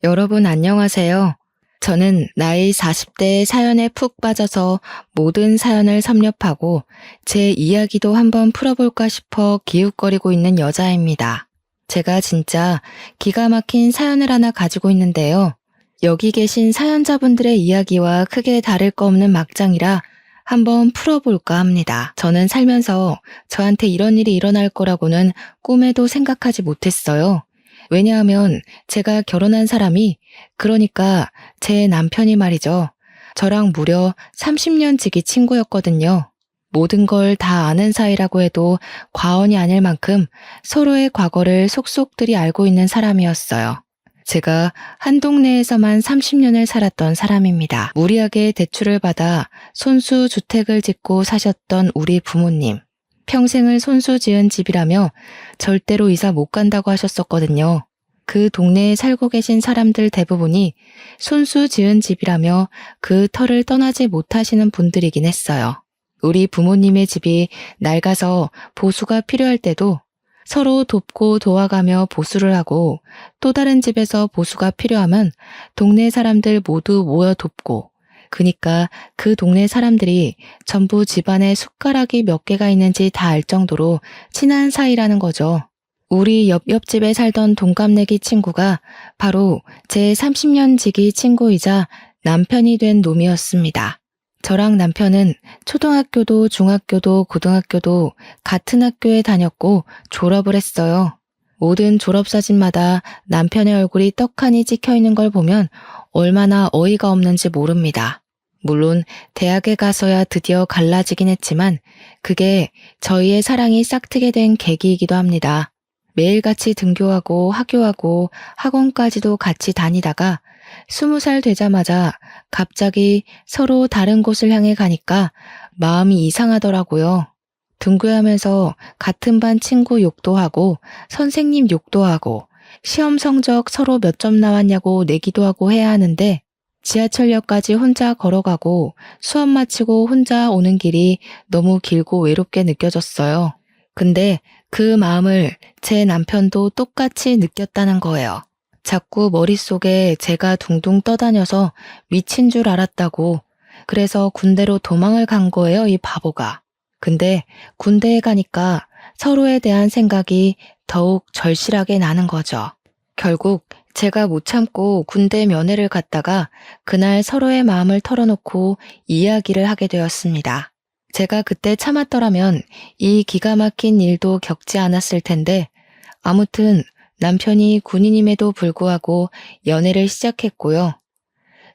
여러분 안녕하세요. 저는 나이 40대의 사연에 푹 빠져서 모든 사연을 섭렵하고 제 이야기도 한번 풀어볼까 싶어 기웃거리고 있는 여자입니다. 제가 진짜 기가 막힌 사연을 하나 가지고 있는데요. 여기 계신 사연자분들의 이야기와 크게 다를 거 없는 막장이라 한번 풀어볼까 합니다. 저는 살면서 저한테 이런 일이 일어날 거라고는 꿈에도 생각하지 못했어요. 왜냐하면 제가 결혼한 사람이, 그러니까 제 남편이 말이죠. 저랑 무려 30년 지기 친구였거든요. 모든 걸 다 아는 사이라고 해도 과언이 아닐 만큼 서로의 과거를 속속들이 알고 있는 사람이었어요. 제가 한 동네에서만 30년을 살았던 사람입니다. 무리하게 대출을 받아 손수 주택을 짓고 사셨던 우리 부모님. 평생을 손수 지은 집이라며 절대로 이사 못 간다고 하셨었거든요. 그 동네에 살고 계신 사람들 대부분이 손수 지은 집이라며 그 터를 떠나지 못하시는 분들이긴 했어요. 우리 부모님의 집이 낡아서 보수가 필요할 때도 서로 돕고 도와가며 보수를 하고, 또 다른 집에서 보수가 필요하면 동네 사람들 모두 모여 돕고, 그니까 그 동네 사람들이 전부 집안에 숟가락이 몇 개가 있는지 다 알 정도로 친한 사이라는 거죠. 우리 옆집에 살던 동갑내기 친구가 바로 제 30년 지기 친구이자 남편이 된 놈이었습니다. 저랑 남편은 초등학교도 중학교도 고등학교도 같은 학교에 다녔고 졸업을 했어요. 모든 졸업사진마다 남편의 얼굴이 떡하니 찍혀 있는 걸 보면 얼마나 어이가 없는지 모릅니다. 물론 대학에 가서야 드디어 갈라지긴 했지만 그게 저희의 사랑이 싹트게 된 계기이기도 합니다. 매일같이 등교하고 하교하고 학원까지도 같이 다니다가 20살 되자마자 갑자기 서로 다른 곳을 향해 가니까 마음이 이상하더라고요. 등교하면서 같은 반 친구 욕도 하고 선생님 욕도 하고 시험 성적 서로 몇 점 나왔냐고 내기도 하고 해야 하는데 지하철역까지 혼자 걸어가고 수업 마치고 혼자 오는 길이 너무 길고 외롭게 느껴졌어요. 근데 그 마음을 제 남편도 똑같이 느꼈다는 거예요. 자꾸 머릿속에 제가 둥둥 떠다녀서 미친 줄 알았다고. 그래서 군대로 도망을 간 거예요, 이 바보가. 근데 군대에 가니까 서로에 대한 생각이 더욱 절실하게 나는 거죠. 결국 제가 못 참고 군대 면회를 갔다가 그날 서로의 마음을 털어놓고 이야기를 하게 되었습니다. 제가 그때 참았더라면 이 기가 막힌 일도 겪지 않았을 텐데, 아무튼 남편이 군인임에도 불구하고 연애를 시작했고요.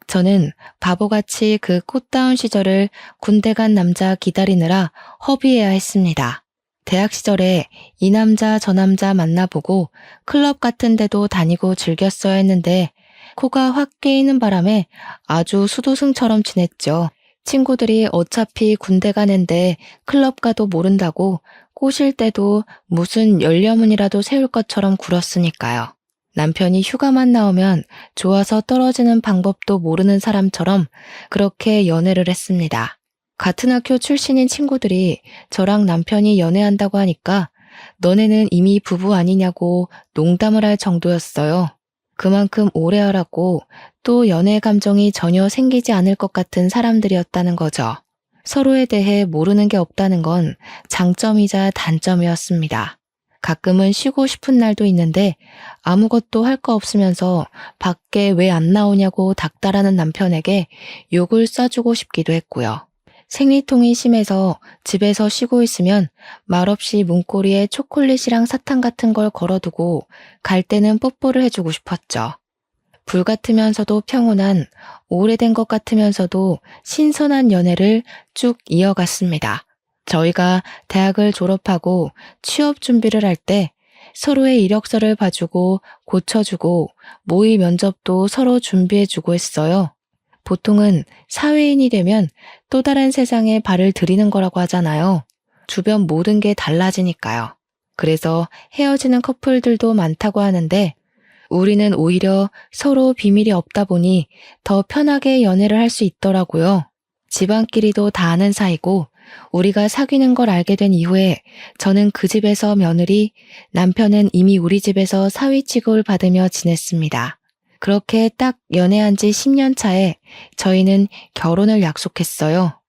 저는 바보같이 그 꽃다운 시절을 군대 간 남자 기다리느라 허비해야 했습니다. 대학 시절에 이 남자 저 남자 만나보고 클럽 같은 데도 다니고 즐겼어야 했는데 코가 확 깨이는 바람에 아주 수도승처럼 지냈죠. 친구들이 어차피 군대 가는데 클럽 가도 모른다고 꼬실 때도 무슨 열려문이라도 세울 것처럼 굴었으니까요. 남편이 휴가만 나오면 좋아서 떨어지는 방법도 모르는 사람처럼 그렇게 연애를 했습니다. 같은 학교 출신인 친구들이 저랑 남편이 연애한다고 하니까 너네는 이미 부부 아니냐고 농담을 할 정도였어요. 그만큼 오래 알았고 또 연애 감정이 전혀 생기지 않을 것 같은 사람들이었다는 거죠. 서로에 대해 모르는 게 없다는 건 장점이자 단점이었습니다. 가끔은 쉬고 싶은 날도 있는데 아무것도 할 거 없으면서 밖에 왜 안 나오냐고 닥달하는 남편에게 욕을 쏴주고 싶기도 했고요. 생리통이 심해서 집에서 쉬고 있으면 말없이 문고리에 초콜릿이랑 사탕 같은 걸 걸어두고 갈 때는 뽀뽀를 해주고 싶었죠. 불같으면서도 평온한, 오래된 것 같으면서도 신선한 연애를 쭉 이어갔습니다. 저희가 대학을 졸업하고 취업 준비를 할 때 서로의 이력서를 봐주고 고쳐주고 모의 면접도 서로 준비해주고 했어요. 보통은 사회인이 되면 또 다른 세상에 발을 들이는 거라고 하잖아요. 주변 모든 게 달라지니까요. 그래서 헤어지는 커플들도 많다고 하는데 우리는 오히려 서로 비밀이 없다 보니 더 편하게 연애를 할 수 있더라고요. 집안끼리도 다 아는 사이고 우리가 사귀는 걸 알게 된 이후에 저는 그 집에서 며느리, 남편은 이미 우리 집에서 사위 취급을 받으며 지냈습니다. 그렇게 딱 연애한 지 10년 차에 저희는 결혼을 약속했어요.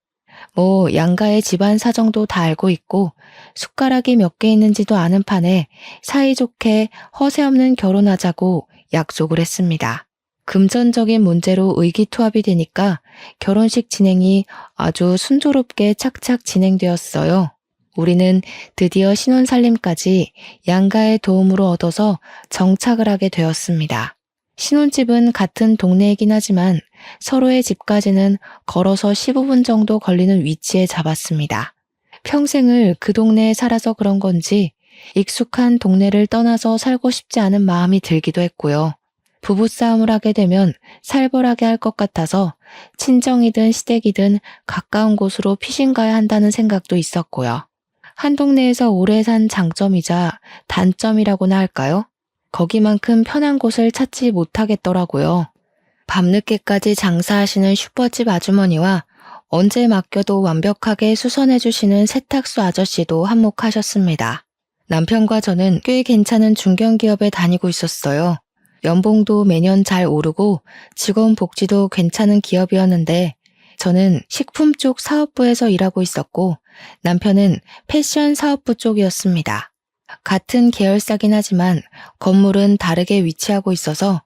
양가의 집안 사정도 다 알고 있고 숟가락이 몇 개 있는지도 아는 판에 사이좋게 허세 없는 결혼하자고 약속을 했습니다. 금전적인 문제로 의기투합이 되니까 결혼식 진행이 아주 순조롭게 착착 진행되었어요. 우리는 드디어 신혼살림까지 양가의 도움으로 얻어서 정착을 하게 되었습니다. 신혼집은 같은 동네이긴 하지만 서로의 집까지는 걸어서 15분 정도 걸리는 위치에 잡았습니다. 평생을 그 동네에 살아서 그런 건지 익숙한 동네를 떠나서 살고 싶지 않은 마음이 들기도 했고요. 부부싸움을 하게 되면 살벌하게 할 것 같아서 친정이든 시댁이든 가까운 곳으로 피신 가야 한다는 생각도 있었고요. 한 동네에서 오래 산 장점이자 단점이라고나 할까요? 거기만큼 편한 곳을 찾지 못하겠더라고요. 밤늦게까지 장사하시는 슈퍼집 아주머니와 언제 맡겨도 완벽하게 수선해주시는 세탁소 아저씨도 한몫하셨습니다. 남편과 저는 꽤 괜찮은 중견기업에 다니고 있었어요. 연봉도 매년 잘 오르고 직원 복지도 괜찮은 기업이었는데 저는 식품 쪽 사업부에서 일하고 있었고 남편은 패션 사업부 쪽이었습니다. 같은 계열사긴 하지만 건물은 다르게 위치하고 있어서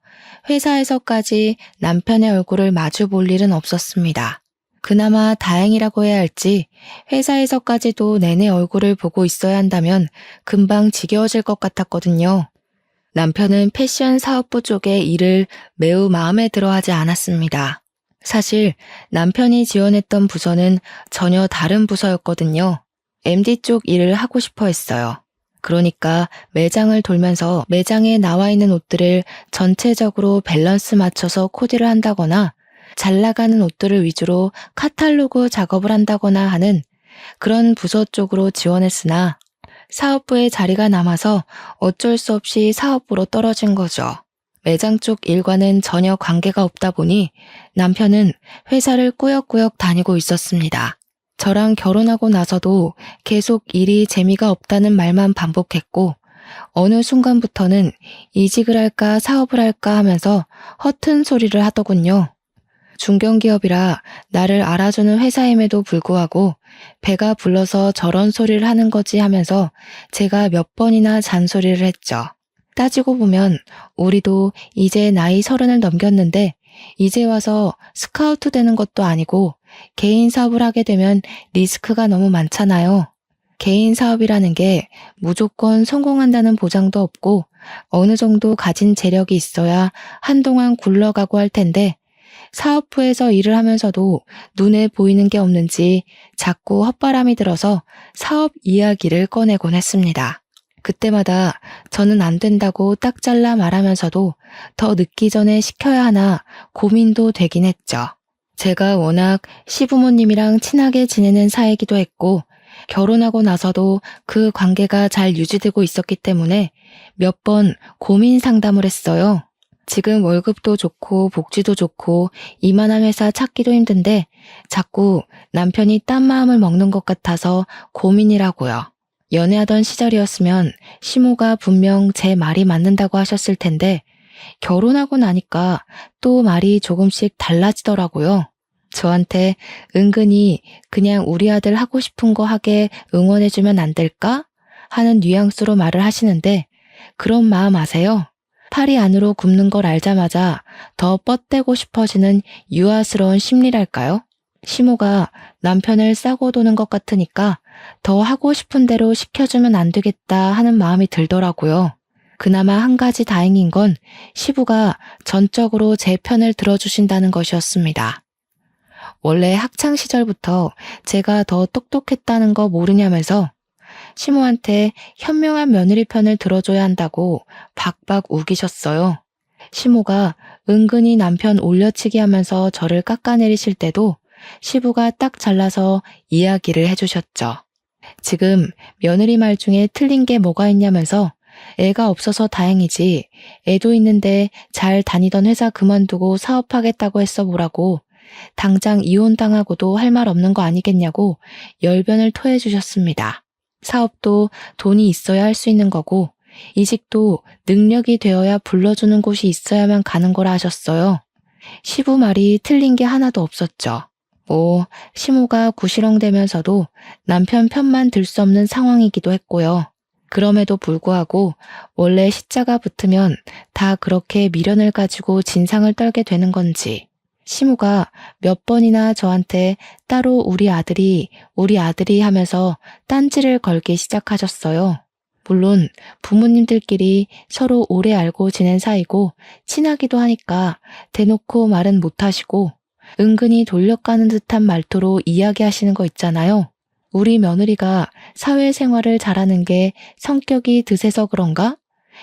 회사에서까지 남편의 얼굴을 마주 볼 일은 없었습니다. 그나마 다행이라고 해야 할지 회사에서까지도 내내 얼굴을 보고 있어야 한다면 금방 지겨워질 것 같았거든요. 남편은 패션 사업부 쪽의 일을 매우 마음에 들어 하지 않았습니다. 사실 남편이 지원했던 부서는 전혀 다른 부서였거든요. MD 쪽 일을 하고 싶어 했어요. 그러니까 매장을 돌면서 매장에 나와 있는 옷들을 전체적으로 밸런스 맞춰서 코디를 한다거나 잘 나가는 옷들을 위주로 카탈로그 작업을 한다거나 하는 그런 부서 쪽으로 지원했으나 사업부에 자리가 남아서 어쩔 수 없이 사업부로 떨어진 거죠. 매장 쪽 일과는 전혀 관계가 없다 보니 남편은 회사를 꾸역꾸역 다니고 있었습니다. 저랑 결혼하고 나서도 계속 일이 재미가 없다는 말만 반복했고 어느 순간부터는 이직을 할까 사업을 할까 하면서 허튼 소리를 하더군요. 중견기업이라 나를 알아주는 회사임에도 불구하고 배가 불러서 저런 소리를 하는 거지 하면서 제가 몇 번이나 잔소리를 했죠. 따지고 보면 우리도 이제 나이 30을 넘겼는데 이제 와서 스카우트 되는 것도 아니고 개인 사업을 하게 되면 리스크가 너무 많잖아요. 개인 사업이라는 게 무조건 성공한다는 보장도 없고 어느 정도 가진 재력이 있어야 한동안 굴러가고 할 텐데 사업부에서 일을 하면서도 눈에 보이는 게 없는지 자꾸 헛바람이 들어서 사업 이야기를 꺼내곤 했습니다. 그때마다 저는 안 된다고 딱 잘라 말하면서도 더 늦기 전에 시켜야 하나 고민도 되긴 했죠. 제가 워낙 시부모님이랑 친하게 지내는 사이기도 했고 결혼하고 나서도 그 관계가 잘 유지되고 있었기 때문에 몇 번 고민 상담을 했어요. 지금 월급도 좋고 복지도 좋고 이만한 회사 찾기도 힘든데 자꾸 남편이 딴 마음을 먹는 것 같아서 고민이라고요. 연애하던 시절이었으면 시모가 분명 제 말이 맞는다고 하셨을 텐데 결혼하고 나니까 또 말이 조금씩 달라지더라고요. 저한테 은근히 그냥 우리 아들 하고 싶은 거 하게 응원해주면 안 될까? 하는 뉘앙스로 말을 하시는데 그런 마음 아세요? 팔이 안으로 굽는 걸 알자마자 더 뻗대고 싶어지는 유아스러운 심리랄까요? 시모가 남편을 싸고 도는 것 같으니까 더 하고 싶은 대로 시켜주면 안 되겠다 하는 마음이 들더라고요. 그나마 한 가지 다행인 건 시부가 전적으로 제 편을 들어주신다는 것이었습니다. 원래 학창 시절부터 제가 더 똑똑했다는 거 모르냐면서 시모한테 현명한 며느리 편을 들어줘야 한다고 박박 우기셨어요. 시모가 은근히 남편 올려치기 하면서 저를 깎아내리실 때도 시부가 딱 잘라서 이야기를 해주셨죠. 지금 며느리 말 중에 틀린 게 뭐가 있냐면서 애가 없어서 다행이지 애도 있는데 잘 다니던 회사 그만두고 사업하겠다고 했어 보라고 당장 이혼당하고도 할 말 없는 거 아니겠냐고 열변을 토해주셨습니다. 사업도 돈이 있어야 할 수 있는 거고 이직도 능력이 되어야 불러주는 곳이 있어야만 가는 거라 하셨어요. 시부 말이 틀린 게 하나도 없었죠. 시모가 구시렁대면서도 남편 편만 들 수 없는 상황이기도 했고요. 그럼에도 불구하고 원래 시자가 붙으면 다 그렇게 미련을 가지고 진상을 떨게 되는 건지 시모가 몇 번이나 저한테 따로 우리 아들이 하면서 딴지를 걸기 시작하셨어요. 물론 부모님들끼리 서로 오래 알고 지낸 사이고 친하기도 하니까 대놓고 말은 못하시고 은근히 돌려가는 듯한 말투로 이야기하시는 거 있잖아요. 우리 며느리가 사회생활을 잘하는 게 성격이 드세서 그런가?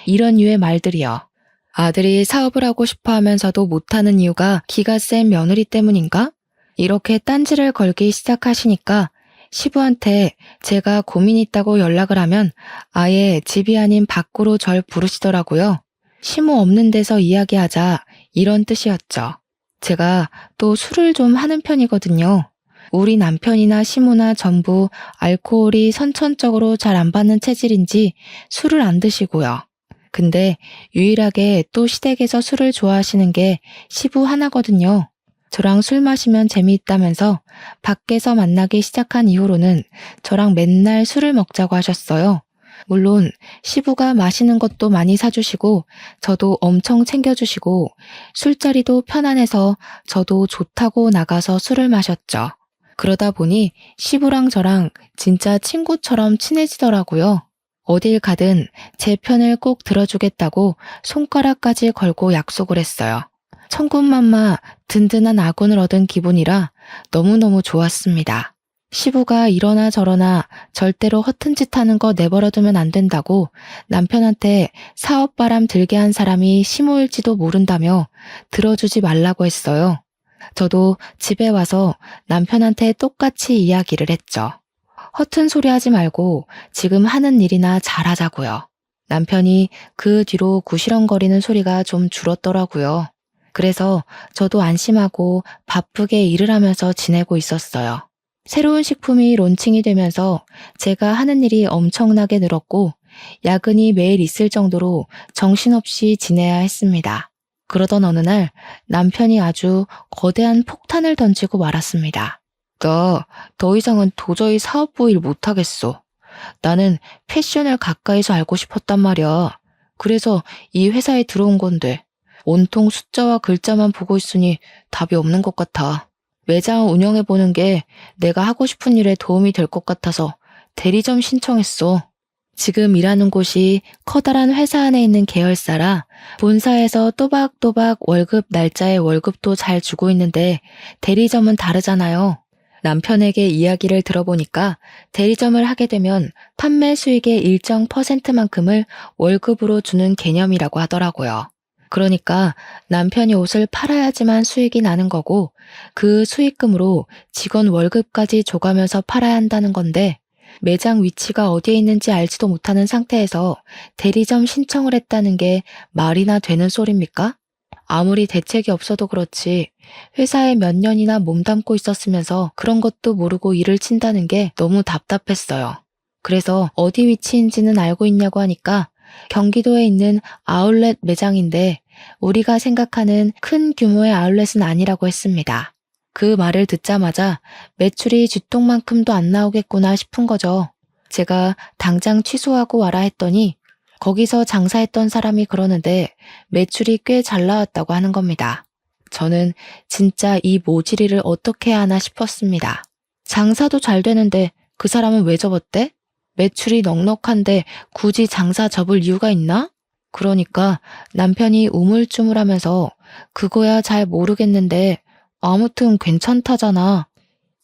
이런 류의 말들이요. 아들이 사업을 하고 싶어 하면서도 못하는 이유가 기가 센 며느리 때문인가? 이렇게 딴지를 걸기 시작하시니까 시부한테 제가 고민 있다고 연락을 하면 아예 집이 아닌 밖으로 절 부르시더라고요. 시모 없는 데서 이야기하자 이런 뜻이었죠. 제가 또 술을 좀 하는 편이거든요. 우리 남편이나 시모나 전부 알코올이 선천적으로 잘 안 받는 체질인지 술을 안 드시고요. 근데 유일하게 또 시댁에서 술을 좋아하시는 게 시부 하나거든요. 저랑 술 마시면 재미있다면서 밖에서 만나기 시작한 이후로는 저랑 맨날 술을 먹자고 하셨어요. 물론 시부가 마시는 것도 많이 사주시고 저도 엄청 챙겨주시고 술자리도 편안해서 저도 좋다고 나가서 술을 마셨죠. 그러다 보니 시부랑 저랑 진짜 친구처럼 친해지더라고요. 어딜 가든 제 편을 꼭 들어주겠다고 손가락까지 걸고 약속을 했어요. 천군만마 든든한 아군을 얻은 기분이라 너무너무 좋았습니다. 시부가 이러나 저러나 절대로 허튼 짓 하는 거 내버려두면 안 된다고 남편한테 사업바람 들게 한 사람이 시모일지도 모른다며 들어주지 말라고 했어요. 저도 집에 와서 남편한테 똑같이 이야기를 했죠. 허튼 소리 하지 말고 지금 하는 일이나 잘하자고요. 남편이 그 뒤로 구시렁거리는 소리가 좀 줄었더라고요. 그래서 저도 안심하고 바쁘게 일을 하면서 지내고 있었어요. 새로운 식품이 론칭이 되면서 제가 하는 일이 엄청나게 늘었고 야근이 매일 있을 정도로 정신없이 지내야 했습니다. 그러던 어느 날 남편이 아주 거대한 폭탄을 던지고 말았습니다. 나 더 이상은 도저히 사업부 일 못하겠어. 나는 패션을 가까이서 알고 싶었단 말이야. 그래서 이 회사에 들어온 건데 온통 숫자와 글자만 보고 있으니 답이 없는 것 같아. 매장 운영해보는 게 내가 하고 싶은 일에 도움이 될 것 같아서 대리점 신청했어. 지금 일하는 곳이 커다란 회사 안에 있는 계열사라 본사에서 또박또박 월급 날짜에 월급도 잘 주고 있는데 대리점은 다르잖아요. 남편에게 이야기를 들어보니까 대리점을 하게 되면 판매 수익의 일정 %만큼을 월급으로 주는 개념이라고 하더라고요. 그러니까 남편이 옷을 팔아야지만 수익이 나는 거고 그 수익금으로 직원 월급까지 줘가면서 팔아야 한다는 건데 매장 위치가 어디에 있는지 알지도 못하는 상태에서 대리점 신청을 했다는 게 말이나 되는 소리입니까? 아무리 대책이 없어도 그렇지 회사에 몇 년이나 몸담고 있었으면서 그런 것도 모르고 일을 친다는 게 너무 답답했어요. 그래서 어디 위치인지는 알고 있냐고 하니까 경기도에 있는 아울렛 매장인데 우리가 생각하는 큰 규모의 아울렛은 아니라고 했습니다. 그 말을 듣자마자 매출이 쥐똥만큼도 안 나오겠구나 싶은 거죠. 제가 당장 취소하고 와라 했더니 거기서 장사했던 사람이 그러는데 매출이 꽤 잘 나왔다고 하는 겁니다. 저는 진짜 이 모질이를 어떻게 해야 하나 싶었습니다. 장사도 잘 되는데 그 사람은 왜 접었대? 매출이 넉넉한데 굳이 장사 접을 이유가 있나? 그러니까 남편이 우물쭈물하면서 그거야 잘 모르겠는데 아무튼 괜찮다잖아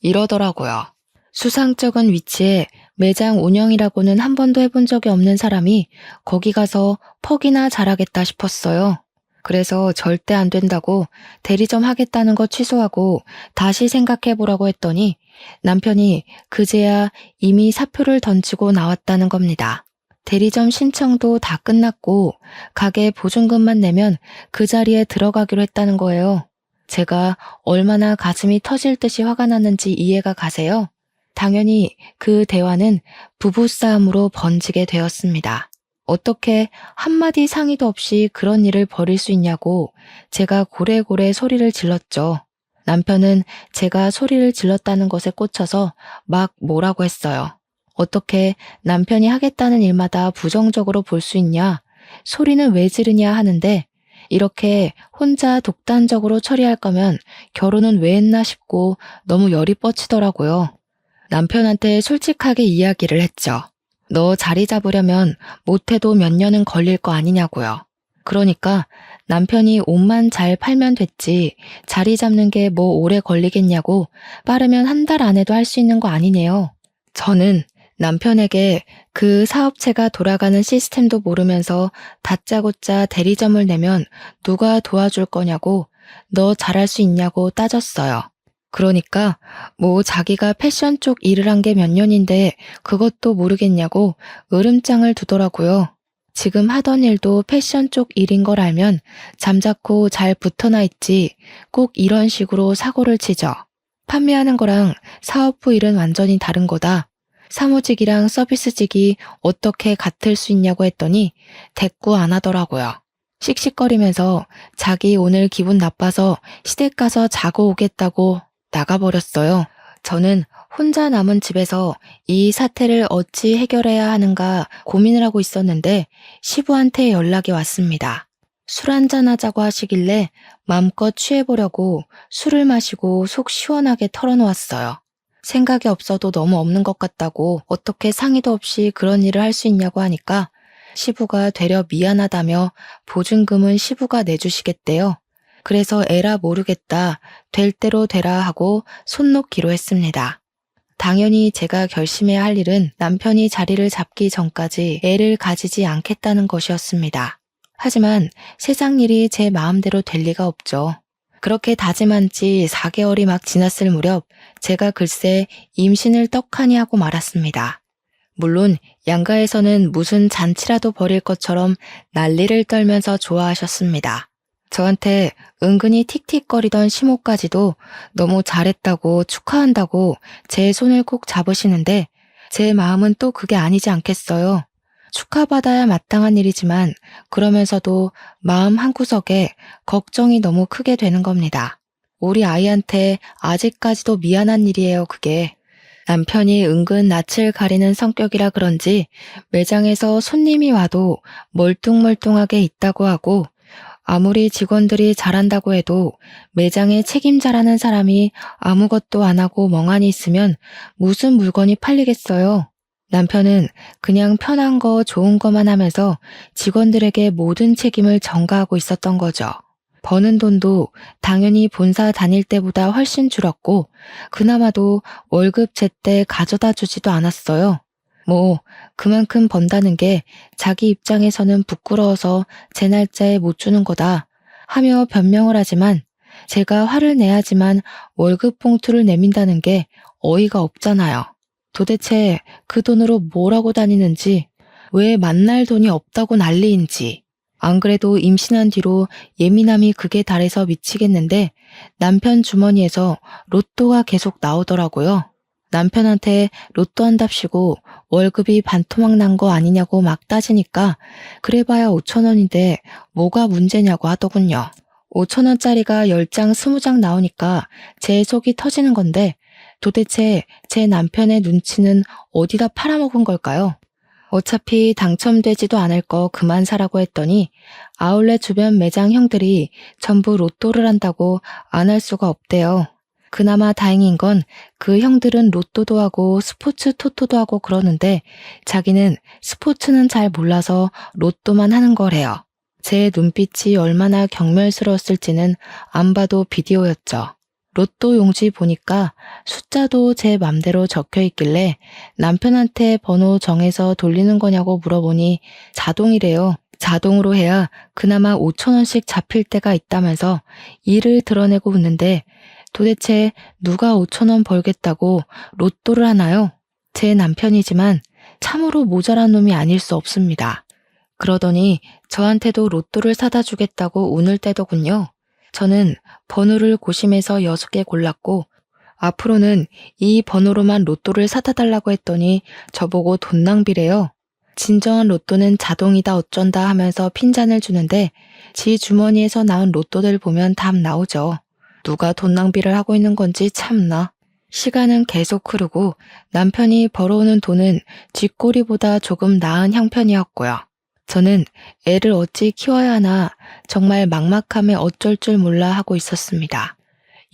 이러더라고요. 수상쩍은 위치에 매장 운영이라고는 한 번도 해본 적이 없는 사람이 거기 가서 퍽이나 잘하겠다 싶었어요. 그래서 절대 안 된다고 대리점 하겠다는 거 취소하고 다시 생각해보라고 했더니 남편이 그제야 이미 사표를 던지고 나왔다는 겁니다. 대리점 신청도 다 끝났고 가게 보증금만 내면 그 자리에 들어가기로 했다는 거예요. 제가 얼마나 가슴이 터질 듯이 화가 났는지 이해가 가세요? 당연히 그 대화는 부부싸움으로 번지게 되었습니다. 어떻게 한마디 상의도 없이 그런 일을 벌일 수 있냐고 제가 고래고래 소리를 질렀죠. 남편은 제가 소리를 질렀다는 것에 꽂혀서 막 뭐라고 했어요. 어떻게 남편이 하겠다는 일마다 부정적으로 볼 수 있냐? 소리는 왜 지르냐 하는데 이렇게 혼자 독단적으로 처리할 거면 결혼은 왜 했나 싶고 너무 열이 뻗치더라고요. 남편한테 솔직하게 이야기를 했죠. 너 자리 잡으려면 못해도 몇 년은 걸릴 거 아니냐고요. 그러니까 남편이 옷만 잘 팔면 됐지 자리 잡는 게 뭐 오래 걸리겠냐고 빠르면 한 달 안에도 할 수 있는 거 아니네요. 저는 남편에게 그 사업체가 돌아가는 시스템도 모르면서 다짜고짜 대리점을 내면 누가 도와줄 거냐고 너 잘할 수 있냐고 따졌어요. 그러니까 뭐 자기가 패션 쪽 일을 한 게 몇 년인데 그것도 모르겠냐고 으름장을 두더라고요. 지금 하던 일도 패션 쪽 일인 걸 알면 잠자코 잘 붙어나 있지 꼭 이런 식으로 사고를 치죠. 판매하는 거랑 사업부 일은 완전히 다른 거다. 사무직이랑 서비스직이 어떻게 같을 수 있냐고 했더니 대꾸 안 하더라고요. 씩씩거리면서 자기 오늘 기분 나빠서 시댁 가서 자고 오겠다고 나가버렸어요. 저는 혼자 남은 집에서 이 사태를 어찌 해결해야 하는가 고민을 하고 있었는데 시부한테 연락이 왔습니다. 술 한잔 하자고 하시길래 마음껏 취해보려고 술을 마시고 속 시원하게 털어놓았어요. 생각이 없어도 너무 없는 것 같다고 어떻게 상의도 없이 그런 일을 할 수 있냐고 하니까 시부가 되려 미안하다며 보증금은 시부가 내주시겠대요. 그래서 에라 모르겠다, 될 대로 되라 하고 손 놓기로 했습니다. 당연히 제가 결심해야 할 일은 남편이 자리를 잡기 전까지 애를 가지지 않겠다는 것이었습니다. 하지만 세상 일이 제 마음대로 될 리가 없죠. 그렇게 다짐한 지 4개월이 막 지났을 무렵 제가 글쎄 임신을 떡하니 하고 말았습니다. 물론 양가에서는 무슨 잔치라도 벌일 것처럼 난리를 떨면서 좋아하셨습니다. 저한테 은근히 틱틱거리던 시모까지도 너무 잘했다고 축하한다고 제 손을 꼭 잡으시는데 제 마음은 또 그게 아니지 않겠어요. 축하받아야 마땅한 일이지만 그러면서도 마음 한구석에 걱정이 너무 크게 되는 겁니다. 우리 아이한테 아직까지도 미안한 일이에요, 그게. 남편이 은근 낯을 가리는 성격이라 그런지 매장에서 손님이 와도 멀뚱멀뚱하게 있다고 하고 아무리 직원들이 잘한다고 해도 매장의 책임자라는 사람이 아무것도 안 하고 멍하니 있으면 무슨 물건이 팔리겠어요. 남편은 그냥 편한 거 좋은 거만 하면서 직원들에게 모든 책임을 전가하고 있었던 거죠. 버는 돈도 당연히 본사 다닐 때보다 훨씬 줄었고 그나마도 월급 제때 가져다 주지도 않았어요. 뭐 그만큼 번다는 게 자기 입장에서는 부끄러워서 제 날짜에 못 주는 거다 하며 변명을 하지만 제가 화를 내야지만 월급 봉투를 내민다는 게 어이가 없잖아요. 도대체 그 돈으로 뭘 하고 다니는지, 왜 만날 돈이 없다고 난리인지. 안 그래도 임신한 뒤로 예민함이 극에 달해서 미치겠는데 남편 주머니에서 로또가 계속 나오더라고요. 남편한테 로또 한답시고 월급이 반토막 난 거 아니냐고 막 따지니까 그래봐야 5,000원인데 뭐가 문제냐고 하더군요. 5,000원짜리가 10장, 20장 나오니까 제 속이 터지는 건데 도대체 제 남편의 눈치는 어디다 팔아먹은 걸까요? 어차피 당첨되지도 않을 거 그만 사라고 했더니 아울렛 주변 매장 형들이 전부 로또를 한다고 안 할 수가 없대요. 그나마 다행인 건 그 형들은 로또도 하고 스포츠 토토도 하고 그러는데 자기는 스포츠는 잘 몰라서 로또만 하는 거래요. 제 눈빛이 얼마나 경멸스러웠을지는 안 봐도 비디오였죠. 로또 용지 보니까 숫자도 제 맘대로 적혀 있길래 남편한테 번호 정해서 돌리는 거냐고 물어보니 자동이래요. 자동으로 해야 그나마 5,000원씩 잡힐 때가 있다면서 이를 드러내고 웃는데 도대체 누가 5,000원 벌겠다고 로또를 하나요? 제 남편이지만 참으로 모자란 놈이 아닐 수 없습니다. 그러더니 저한테도 로또를 사다 주겠다고 운을 떼더군요. 저는 번호를 고심해서 6개 골랐고 앞으로는 이 번호로만 로또를 사다 달라고 했더니 저보고 돈 낭비래요. 진정한 로또는 자동이다 어쩐다 하면서 핀잔을 주는데 지 주머니에서 나온 로또들 보면 답 나오죠. 누가 돈 낭비를 하고 있는 건지 참나. 시간은 계속 흐르고 남편이 벌어오는 돈은 쥐꼬리보다 조금 나은 형편이었고요. 저는 애를 어찌 키워야 하나 정말 막막함에 어쩔 줄 몰라 하고 있었습니다.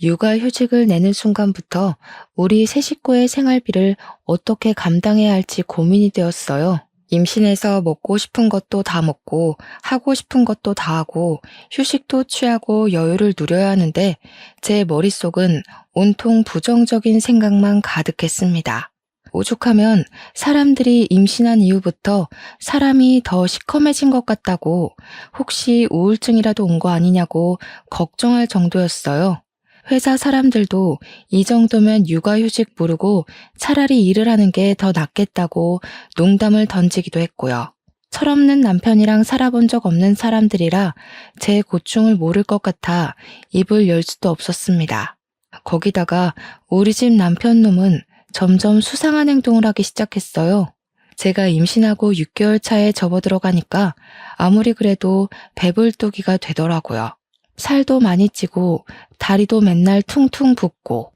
육아휴직을 내는 순간부터 우리 세 식구의 생활비를 어떻게 감당해야 할지 고민이 되었어요. 임신해서 먹고 싶은 것도 다 먹고 하고 싶은 것도 다 하고 휴식도 취하고 여유를 누려야 하는데 제 머릿속은 온통 부정적인 생각만 가득했습니다. 오죽하면 사람들이 임신한 이후부터 사람이 더 시커매진 것 같다고 혹시 우울증이라도 온 거 아니냐고 걱정할 정도였어요. 회사 사람들도 이 정도면 육아휴직 부르고 차라리 일을 하는 게 더 낫겠다고 농담을 던지기도 했고요. 철없는 남편이랑 살아본 적 없는 사람들이라 제 고충을 모를 것 같아 입을 열 수도 없었습니다. 거기다가 우리 집 남편 놈은 점점 수상한 행동을 하기 시작했어요. 제가 임신하고 6개월 차에 접어들어가니까 아무리 그래도 배불뚝이가 되더라고요. 살도 많이 찌고 다리도 맨날 퉁퉁 붓고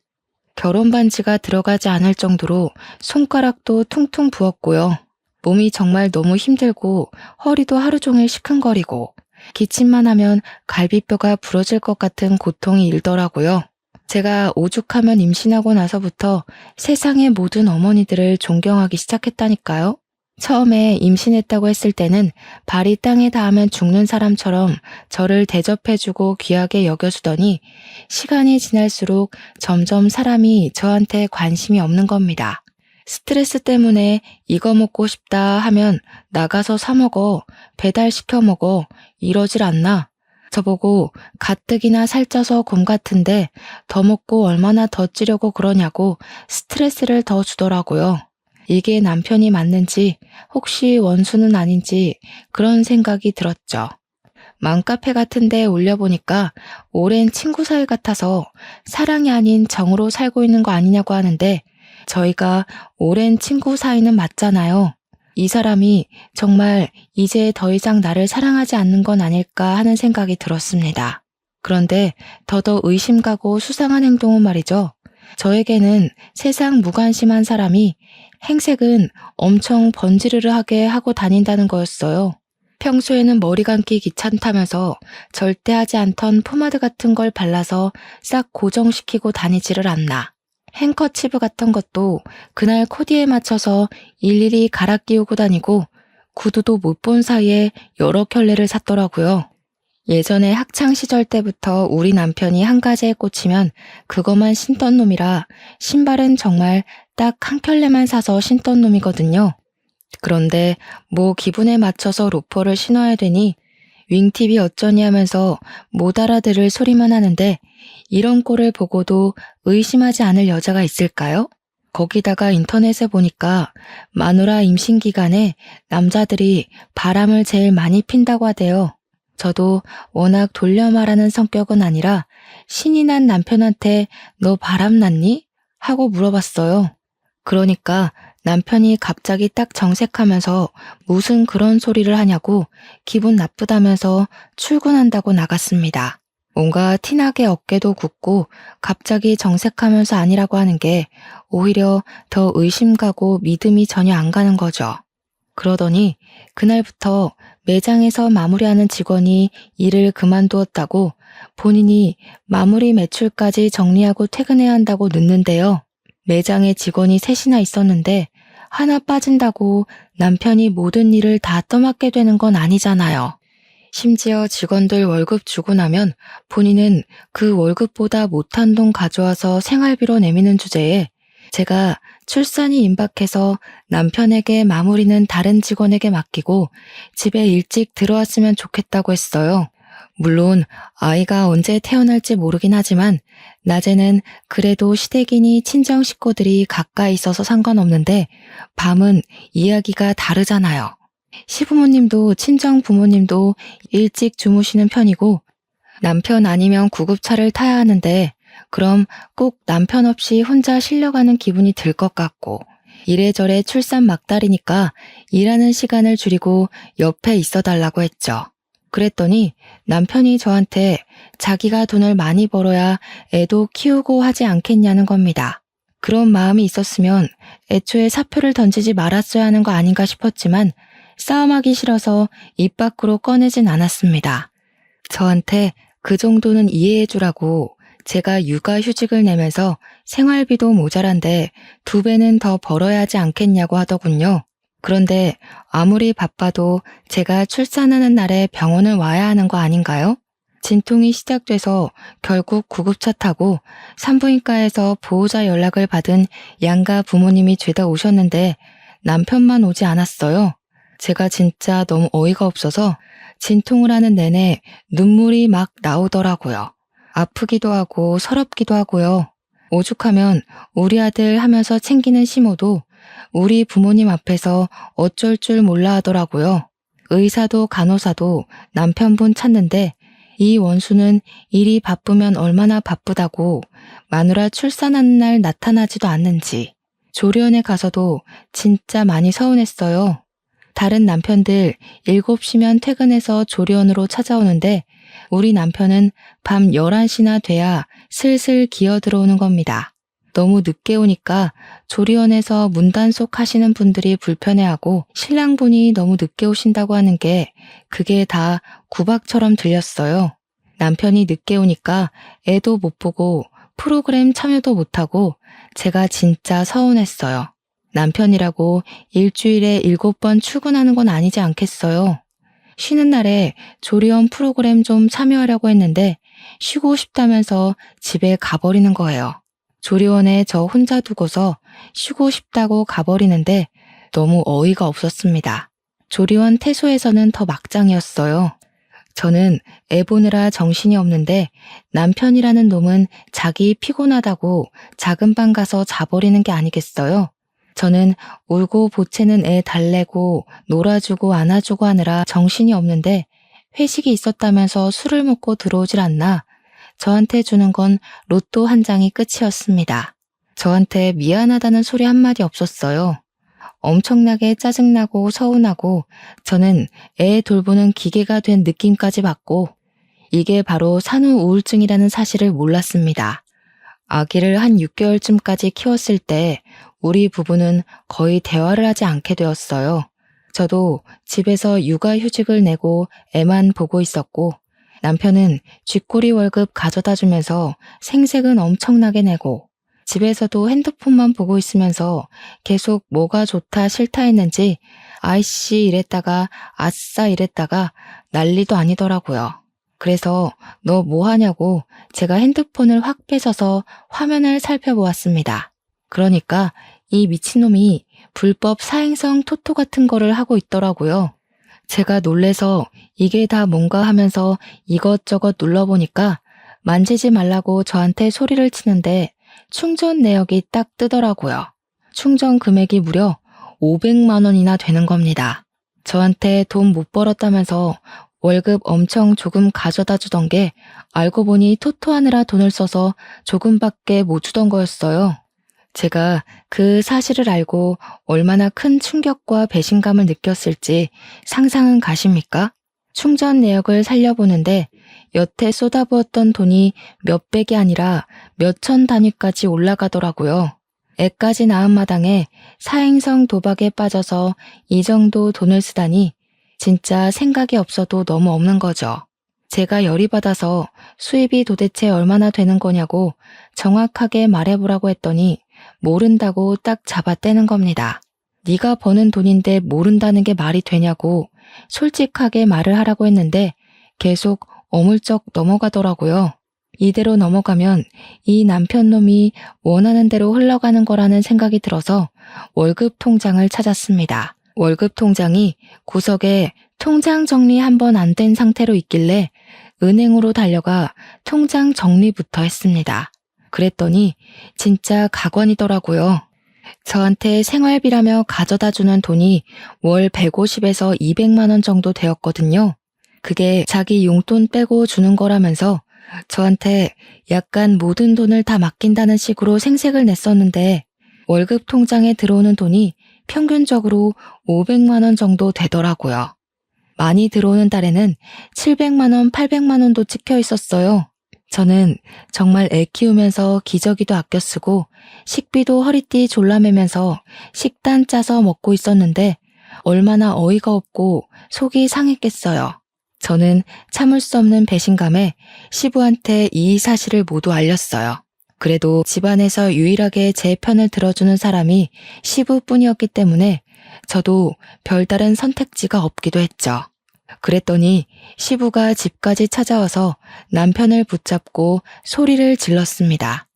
결혼 반지가 들어가지 않을 정도로 손가락도 퉁퉁 부었고요. 몸이 정말 너무 힘들고 허리도 하루 종일 시큰거리고 기침만 하면 갈비뼈가 부러질 것 같은 고통이 일더라고요. 제가 오죽하면 임신하고 나서부터 세상의 모든 어머니들을 존경하기 시작했다니까요. 처음에 임신했다고 했을 때는 발이 땅에 닿으면 죽는 사람처럼 저를 대접해주고 귀하게 여겨주더니 시간이 지날수록 점점 사람이 저한테 관심이 없는 겁니다. 스트레스 때문에 이거 먹고 싶다 하면 나가서 사 먹어, 배달시켜 먹어, 이러질 않나? 저보고 가뜩이나 살쪄서 곰 같은데 더 먹고 얼마나 더 찌려고 그러냐고 스트레스를 더 주더라고요. 이게 남편이 맞는지 혹시 원수는 아닌지 그런 생각이 들었죠. 맘카페 같은 데 올려보니까 오랜 친구 사이 같아서 사랑이 아닌 정으로 살고 있는 거 아니냐고 하는데 저희가 오랜 친구 사이는 맞잖아요. 이 사람이 정말 이제 더 이상 나를 사랑하지 않는 건 아닐까 하는 생각이 들었습니다. 그런데 더더 의심 가고 수상한 행동은 말이죠. 저에게는 세상 무관심한 사람이 행색은 엄청 번지르르하게 하고 다닌다는 거였어요. 평소에는 머리 감기 귀찮다면서 절대 하지 않던 포마드 같은 걸 발라서 싹 고정시키고 다니지를 않나. 행커치브 같은 것도 그날 코디에 맞춰서 일일이 갈아 끼우고 다니고 구두도 못 본 사이에 여러 켤레를 샀더라고요. 예전에 학창시절 때부터 우리 남편이 한 가지에 꽂히면 그것만 신던 놈이라 신발은 정말 딱 한 켤레만 사서 신던 놈이거든요. 그런데 뭐 기분에 맞춰서 로퍼를 신어야 되니 윙팁이 어쩌니 하면서 못 알아들을 소리만 하는데 이런 꼴을 보고도 의심하지 않을 여자가 있을까요? 거기다가 인터넷에 보니까 마누라 임신 기간에 남자들이 바람을 제일 많이 핀다고 하대요. 저도 워낙 돌려 말하는 성격은 아니라 신이 난 남편한테 너 바람 났니? 하고 물어봤어요. 그러니까 남편이 갑자기 딱 정색하면서 무슨 그런 소리를 하냐고 기분 나쁘다면서 출근한다고 나갔습니다. 뭔가 티나게 어깨도 굽고 갑자기 정색하면서 아니라고 하는 게 오히려 더 의심 가고 믿음이 전혀 안 가는 거죠. 그러더니 그날부터 매장에서 마무리하는 직원이 일을 그만두었다고 본인이 마무리 매출까지 정리하고 퇴근해야 한다고 늦는데요. 매장에 직원이 셋이나 있었는데 하나 빠진다고 남편이 모든 일을 다 떠맡게 되는 건 아니잖아요. 심지어 직원들 월급 주고 나면 본인은 그 월급보다 못한 돈 가져와서 생활비로 내미는 주제에 제가 출산이 임박해서 남편에게 마무리는 다른 직원에게 맡기고 집에 일찍 들어왔으면 좋겠다고 했어요. 물론 아이가 언제 태어날지 모르긴 하지만 낮에는 그래도 시댁이니 친정 식구들이 가까이 있어서 상관없는데 밤은 이야기가 다르잖아요. 시부모님도 친정 부모님도 일찍 주무시는 편이고 남편 아니면 구급차를 타야 하는데 그럼 꼭 남편 없이 혼자 실려가는 기분이 들 것 같고 이래저래 출산 막달이니까 일하는 시간을 줄이고 옆에 있어 달라고 했죠. 그랬더니 남편이 저한테 자기가 돈을 많이 벌어야 애도 키우고 하지 않겠냐는 겁니다. 그런 마음이 있었으면 애초에 사표를 던지지 말았어야 하는 거 아닌가 싶었지만 싸움하기 싫어서 입 밖으로 꺼내진 않았습니다. 저한테 그 정도는 이해해 주라고 제가 육아휴직을 내면서 생활비도 모자란데 2배는 더 벌어야 하지 않겠냐고 하더군요. 그런데 아무리 바빠도 제가 출산하는 날에 병원을 와야 하는 거 아닌가요? 진통이 시작돼서 결국 구급차 타고 산부인과에서 보호자 연락을 받은 양가 부모님이 죄다 오셨는데 남편만 오지 않았어요. 제가 진짜 너무 어이가 없어서 진통을 하는 내내 눈물이 막 나오더라고요. 아프기도 하고 서럽기도 하고요. 오죽하면 우리 아들 하면서 챙기는 시모도 우리 부모님 앞에서 어쩔 줄 몰라 하더라고요. 의사도 간호사도 남편분 찾는데 이 원수는 일이 바쁘면 얼마나 바쁘다고 마누라 출산하는 날 나타나지도 않는지 조리원에 가서도 진짜 많이 서운했어요. 다른 남편들 7시면 퇴근해서 조리원으로 찾아오는데 우리 남편은 밤 11시나 돼야 슬슬 기어 들어오는 겁니다. 너무 늦게 오니까 조리원에서 문단속 하시는 분들이 불편해하고 신랑분이 너무 늦게 오신다고 하는 게 그게 다 구박처럼 들렸어요. 남편이 늦게 오니까 애도 못 보고 프로그램 참여도 못하고 제가 진짜 서운했어요. 남편이라고 일주일에 7번 출근하는 건 아니지 않겠어요. 쉬는 날에 조리원 프로그램 좀 참여하려고 했는데 쉬고 싶다면서 집에 가버리는 거예요. 조리원에 저 혼자 두고서 쉬고 싶다고 가버리는데 너무 어이가 없었습니다. 조리원 퇴소에서는 더 막장이었어요. 저는 애 보느라 정신이 없는데 남편이라는 놈은 자기 피곤하다고 작은 방 가서 자버리는 게 아니겠어요? 저는 울고 보채는 애 달래고 놀아주고 안아주고 하느라 정신이 없는데 회식이 있었다면서 술을 먹고 들어오질 않나 저한테 주는 건 로또 한 장이 끝이었습니다. 저한테 미안하다는 소리 한마디 없었어요. 엄청나게 짜증나고 서운하고 저는 애 돌보는 기계가 된 느낌까지 받고 이게 바로 산후 우울증이라는 사실을 몰랐습니다. 아기를 한 6개월쯤까지 키웠을 때 우리 부부는 거의 대화를 하지 않게 되었어요. 저도 집에서 육아휴직을 내고 애만 보고 있었고 남편은 쥐꼬리 월급 가져다 주면서 생색은 엄청나게 내고 집에서도 핸드폰만 보고 있으면서 계속 뭐가 좋다 싫다 했는지 아이씨 이랬다가 아싸 이랬다가 난리도 아니더라고요. 그래서 너 뭐 하냐고 제가 핸드폰을 확 뺏어서 화면을 살펴보았습니다. 그러니까 이 미친놈이 불법 사행성 토토 같은 거를 하고 있더라고요. 제가 놀래서 이게 다 뭔가 하면서 이것저것 눌러보니까 만지지 말라고 저한테 소리를 치는데 충전 내역이 딱 뜨더라고요. 충전 금액이 무려 500만 원이나 되는 겁니다. 저한테 돈 못 벌었다면서 월급 엄청 조금 가져다 주던 게 알고 보니 토토하느라 돈을 써서 조금밖에 못 주던 거였어요. 제가 그 사실을 알고 얼마나 큰 충격과 배신감을 느꼈을지 상상은 가십니까? 충전 내역을 살려보는데 여태 쏟아부었던 돈이 몇백이 아니라 몇천 단위까지 올라가더라고요. 애까지 낳은 마당에 사행성 도박에 빠져서 이 정도 돈을 쓰다니 진짜 생각이 없어도 너무 없는 거죠. 제가 열이 받아서 수입이 도대체 얼마나 되는 거냐고 정확하게 말해보라고 했더니 모른다고 딱 잡아떼는 겁니다. 네가 버는 돈인데 모른다는 게 말이 되냐고 솔직하게 말을 하라고 했는데 계속 어물쩍 넘어가더라고요. 이대로 넘어가면 이 남편놈이 원하는 대로 흘러가는 거라는 생각이 들어서 월급 통장을 찾았습니다. 월급 통장이 구석에 통장 정리 한 번 안 된 상태로 있길래 은행으로 달려가 통장 정리부터 했습니다. 그랬더니 진짜 가관이더라고요. 저한테 생활비라며 가져다 주는 돈이 월 150에서 200만 원 정도 되었거든요. 그게 자기 용돈 빼고 주는 거라면서 저한테 약간 모든 돈을 다 맡긴다는 식으로 생색을 냈었는데 월급 통장에 들어오는 돈이 평균적으로 500만 원 정도 되더라고요. 많이 들어오는 달에는 700만 원, 800만 원도 찍혀 있었어요. 저는 정말 애 키우면서 기저귀도 아껴 쓰고 식비도 허리띠 졸라매면서 식단 짜서 먹고 있었는데 얼마나 어이가 없고 속이 상했겠어요. 저는 참을 수 없는 배신감에 시부한테 이 사실을 모두 알렸어요. 그래도 집안에서 유일하게 제 편을 들어주는 사람이 시부뿐이었기 때문에 저도 별다른 선택지가 없기도 했죠. 그랬더니 시부가 집까지 찾아와서 남편을 붙잡고 소리를 질렀습니다.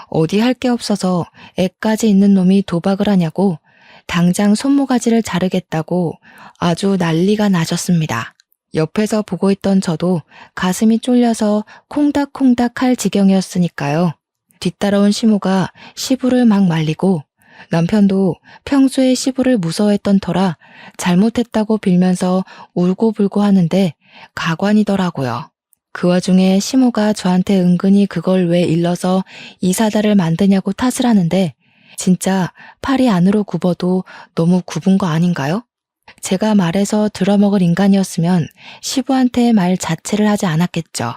어디 할 게 없어서 애까지 있는 놈이 도박을 하냐고 당장 손모가지를 자르겠다고 아주 난리가 나셨습니다. 옆에서 보고 있던 저도 가슴이 쫄려서 콩닥콩닥 할 지경이었으니까요. 뒤따라온 시모가 시부를 막 말리고 남편도 평소에 시부를 무서워했던 터라 잘못했다고 빌면서 울고불고 하는데 가관이더라고요. 그 와중에 시모가 저한테 은근히 그걸 왜 일러서 이사다를 만드냐고 탓을 하는데 진짜 팔이 안으로 굽어도 너무 굽은 거 아닌가요? 제가 말해서 들어먹을 인간이었으면 시부한테 말 자체를 하지 않았겠죠.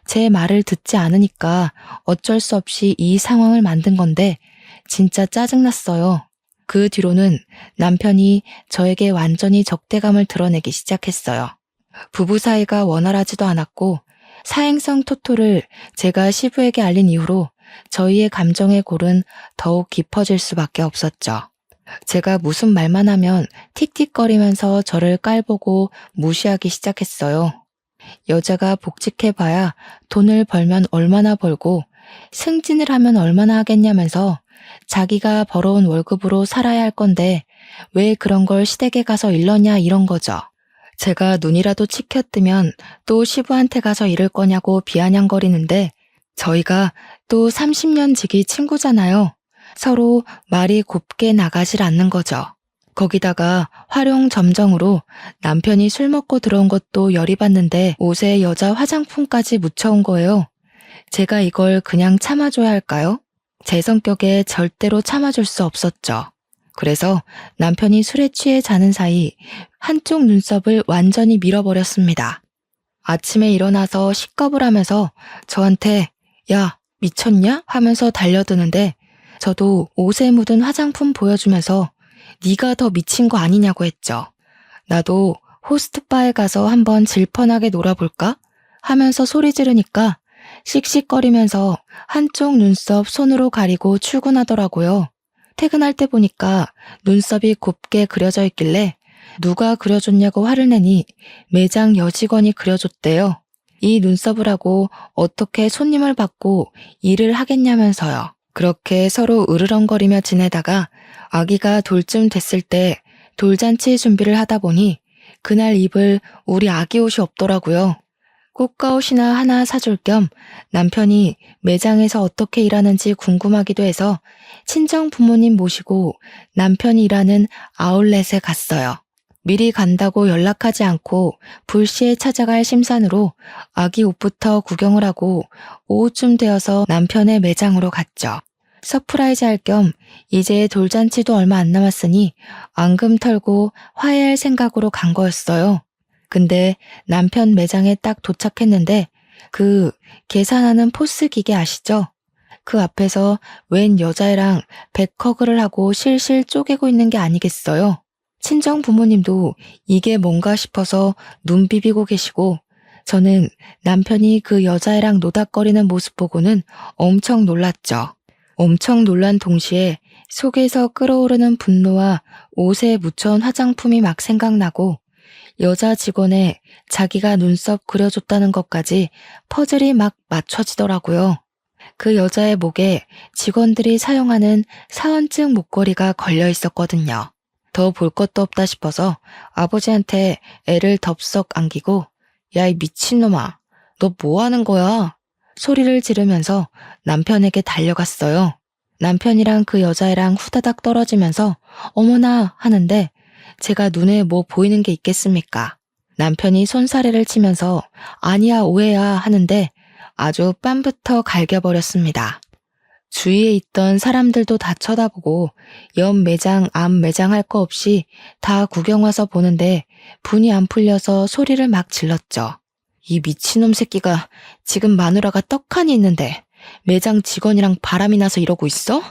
제 말을 듣지 않으니까 어쩔 수 없이 이 상황을 만든 건데 진짜 짜증났어요. 그 뒤로는 남편이 저에게 완전히 적대감을 드러내기 시작했어요. 부부 사이가 원활하지도 않았고 사행성 토토를 제가 시부에게 알린 이후로 저희의 감정의 골은 더욱 깊어질 수밖에 없었죠. 제가 무슨 말만 하면 틱틱거리면서 저를 깔보고 무시하기 시작했어요. 여자가 복직해봐야 돈을 벌면 얼마나 벌고 승진을 하면 얼마나 하겠냐면서 자기가 벌어온 월급으로 살아야 할 건데 왜 그런 걸 시댁에 가서 일러냐 이런 거죠. 제가 눈이라도 치켜뜨면 또 시부한테 가서 이럴 거냐고 비아냥거리는데 저희가 또 30년 지기 친구잖아요. 서로 말이 곱게 나가질 않는 거죠. 거기다가 활용점정으로 남편이 술 먹고 들어온 것도 열이 받는데 옷에 여자 화장품까지 묻혀온 거예요. 제가 이걸 그냥 참아줘야 할까요? 제 성격에 절대로 참아줄 수 없었죠. 그래서 남편이 술에 취해 자는 사이 한쪽 눈썹을 완전히 밀어버렸습니다. 아침에 일어나서 식겁을 하면서 저한테 야, 미쳤냐? 하면서 달려드는데 저도 옷에 묻은 화장품 보여주면서 네가 더 미친 거 아니냐고 했죠. 나도 호스트바에 가서 한번 질펀하게 놀아볼까? 하면서 소리 지르니까 씩씩거리면서 한쪽 눈썹 손으로 가리고 출근하더라고요. 퇴근할 때 보니까 눈썹이 곱게 그려져 있길래 누가 그려줬냐고 화를 내니 매장 여직원이 그려줬대요. 이 눈썹을 하고 어떻게 손님을 받고 일을 하겠냐면서요. 그렇게 서로 으르렁거리며 지내다가 아기가 돌쯤 됐을 때 돌잔치 준비를 하다 보니 그날 입을 우리 아기 옷이 없더라고요. 꽃가옷이나 하나 사줄 겸 남편이 매장에서 어떻게 일하는지 궁금하기도 해서 친정 부모님 모시고 남편이 일하는 아울렛에 갔어요. 미리 간다고 연락하지 않고 불시에 찾아갈 심산으로 아기 옷부터 구경을 하고 오후쯤 되어서 남편의 매장으로 갔죠. 서프라이즈 할 겸 이제 돌잔치도 얼마 안 남았으니 앙금 털고 화해할 생각으로 간 거였어요. 근데 남편 매장에 딱 도착했는데 그 계산하는 포스 기계 아시죠? 그 앞에서 웬 여자애랑 백허그를 하고 실실 쪼개고 있는 게 아니겠어요? 친정 부모님도 이게 뭔가 싶어서 눈 비비고 계시고 저는 남편이 그 여자애랑 노닥거리는 모습 보고는 엄청 놀랐죠. 엄청 놀란 동시에 속에서 끓어오르는 분노와 옷에 묻혀온 화장품이 막 생각나고 여자 직원에 자기가 눈썹 그려줬다는 것까지 퍼즐이 막 맞춰지더라고요. 그 여자의 목에 직원들이 사용하는 사원증 목걸이가 걸려 있었거든요. 더 볼 것도 없다 싶어서 아버지한테 애를 덥석 안기고 야, 이 미친놈아, 너 뭐 하는 거야? 소리를 지르면서 남편에게 달려갔어요. 남편이랑 그 여자애랑 후다닥 떨어지면서 어머나 하는데 제가 눈에 뭐 보이는 게 있겠습니까? 남편이 손사래를 치면서 아니야 오해야 하는데 아주 뺨부터 갈겨버렸습니다. 주위에 있던 사람들도 다 쳐다보고 옆 매장, 앞 매장 할 거 없이 다 구경 와서 보는데 분이 안 풀려서 소리를 막 질렀죠. 이 미친놈 새끼가 지금 마누라가 떡하니 있는데 매장 직원이랑 바람이 나서 이러고 있어?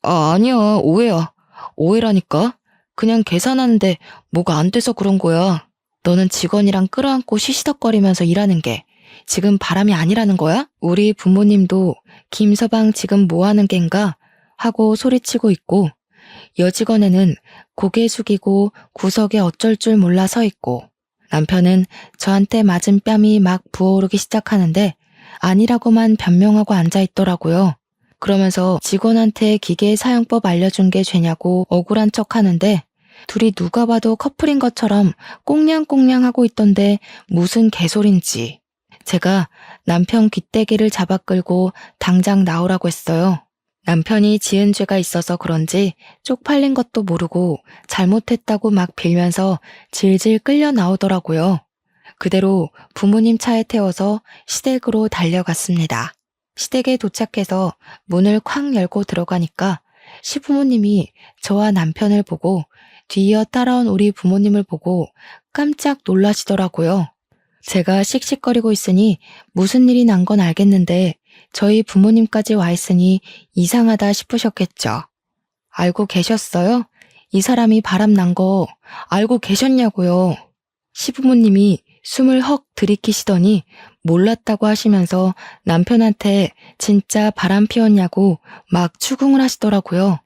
아니야, 오해야. 오해라니까. 그냥 계산하는데 뭐가 안 돼서 그런 거야. 너는 직원이랑 끌어안고 시시덕거리면서 일하는 게 지금 바람이 아니라는 거야? 우리 부모님도 김서방 지금 뭐 하는 겐가? 하고 소리치고 있고 여직원에는 고개 숙이고 구석에 어쩔 줄 몰라 서 있고 남편은 저한테 맞은 뺨이 막 부어오르기 시작하는데 아니라고만 변명하고 앉아있더라고요. 그러면서 직원한테 기계 사용법 알려준 게 죄냐고 억울한 척 하는데 둘이 누가 봐도 커플인 것처럼 꽁냥꽁냥 하고 있던데 무슨 개소린지. 제가 남편 귀때기를 잡아 끌고 당장 나오라고 했어요. 남편이 지은 죄가 있어서 그런지 쪽팔린 것도 모르고 잘못했다고 막 빌면서 질질 끌려 나오더라고요. 그대로 부모님 차에 태워서 시댁으로 달려갔습니다. 시댁에 도착해서 문을 콱 열고 들어가니까 시부모님이 저와 남편을 보고 뒤이어 따라온 우리 부모님을 보고 깜짝 놀라시더라고요. 제가 씩씩거리고 있으니 무슨 일이 난 건 알겠는데 저희 부모님까지 와 있으니 이상하다 싶으셨겠죠. 알고 계셨어요? 이 사람이 바람 난 거 알고 계셨냐고요. 시부모님이 숨을 헉 들이키시더니 몰랐다고 하시면서 남편한테 진짜 바람 피웠냐고 막 추궁을 하시더라고요.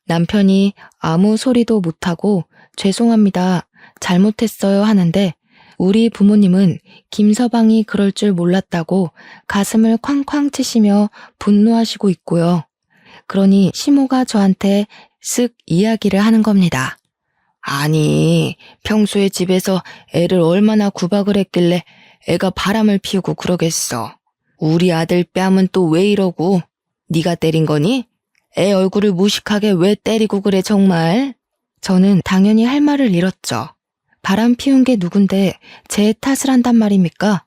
남편이 아무 소리도 못하고 죄송합니다, 잘못했어요 하는데 우리 부모님은 김서방이 그럴 줄 몰랐다고 가슴을 쾅쾅 치시며 분노하시고 있고요. 그러니 시모가 저한테 쓱 이야기를 하는 겁니다. 아니, 평소에 집에서 애를 얼마나 구박을 했길래 애가 바람을 피우고 그러겠어. 우리 아들 뺨은 또 왜 이러고? 네가 때린 거니? 애 얼굴을 무식하게 왜 때리고 그래 정말? 저는 당연히 할 말을 잃었죠. 바람 피운 게 누군데 제 탓을 한단 말입니까?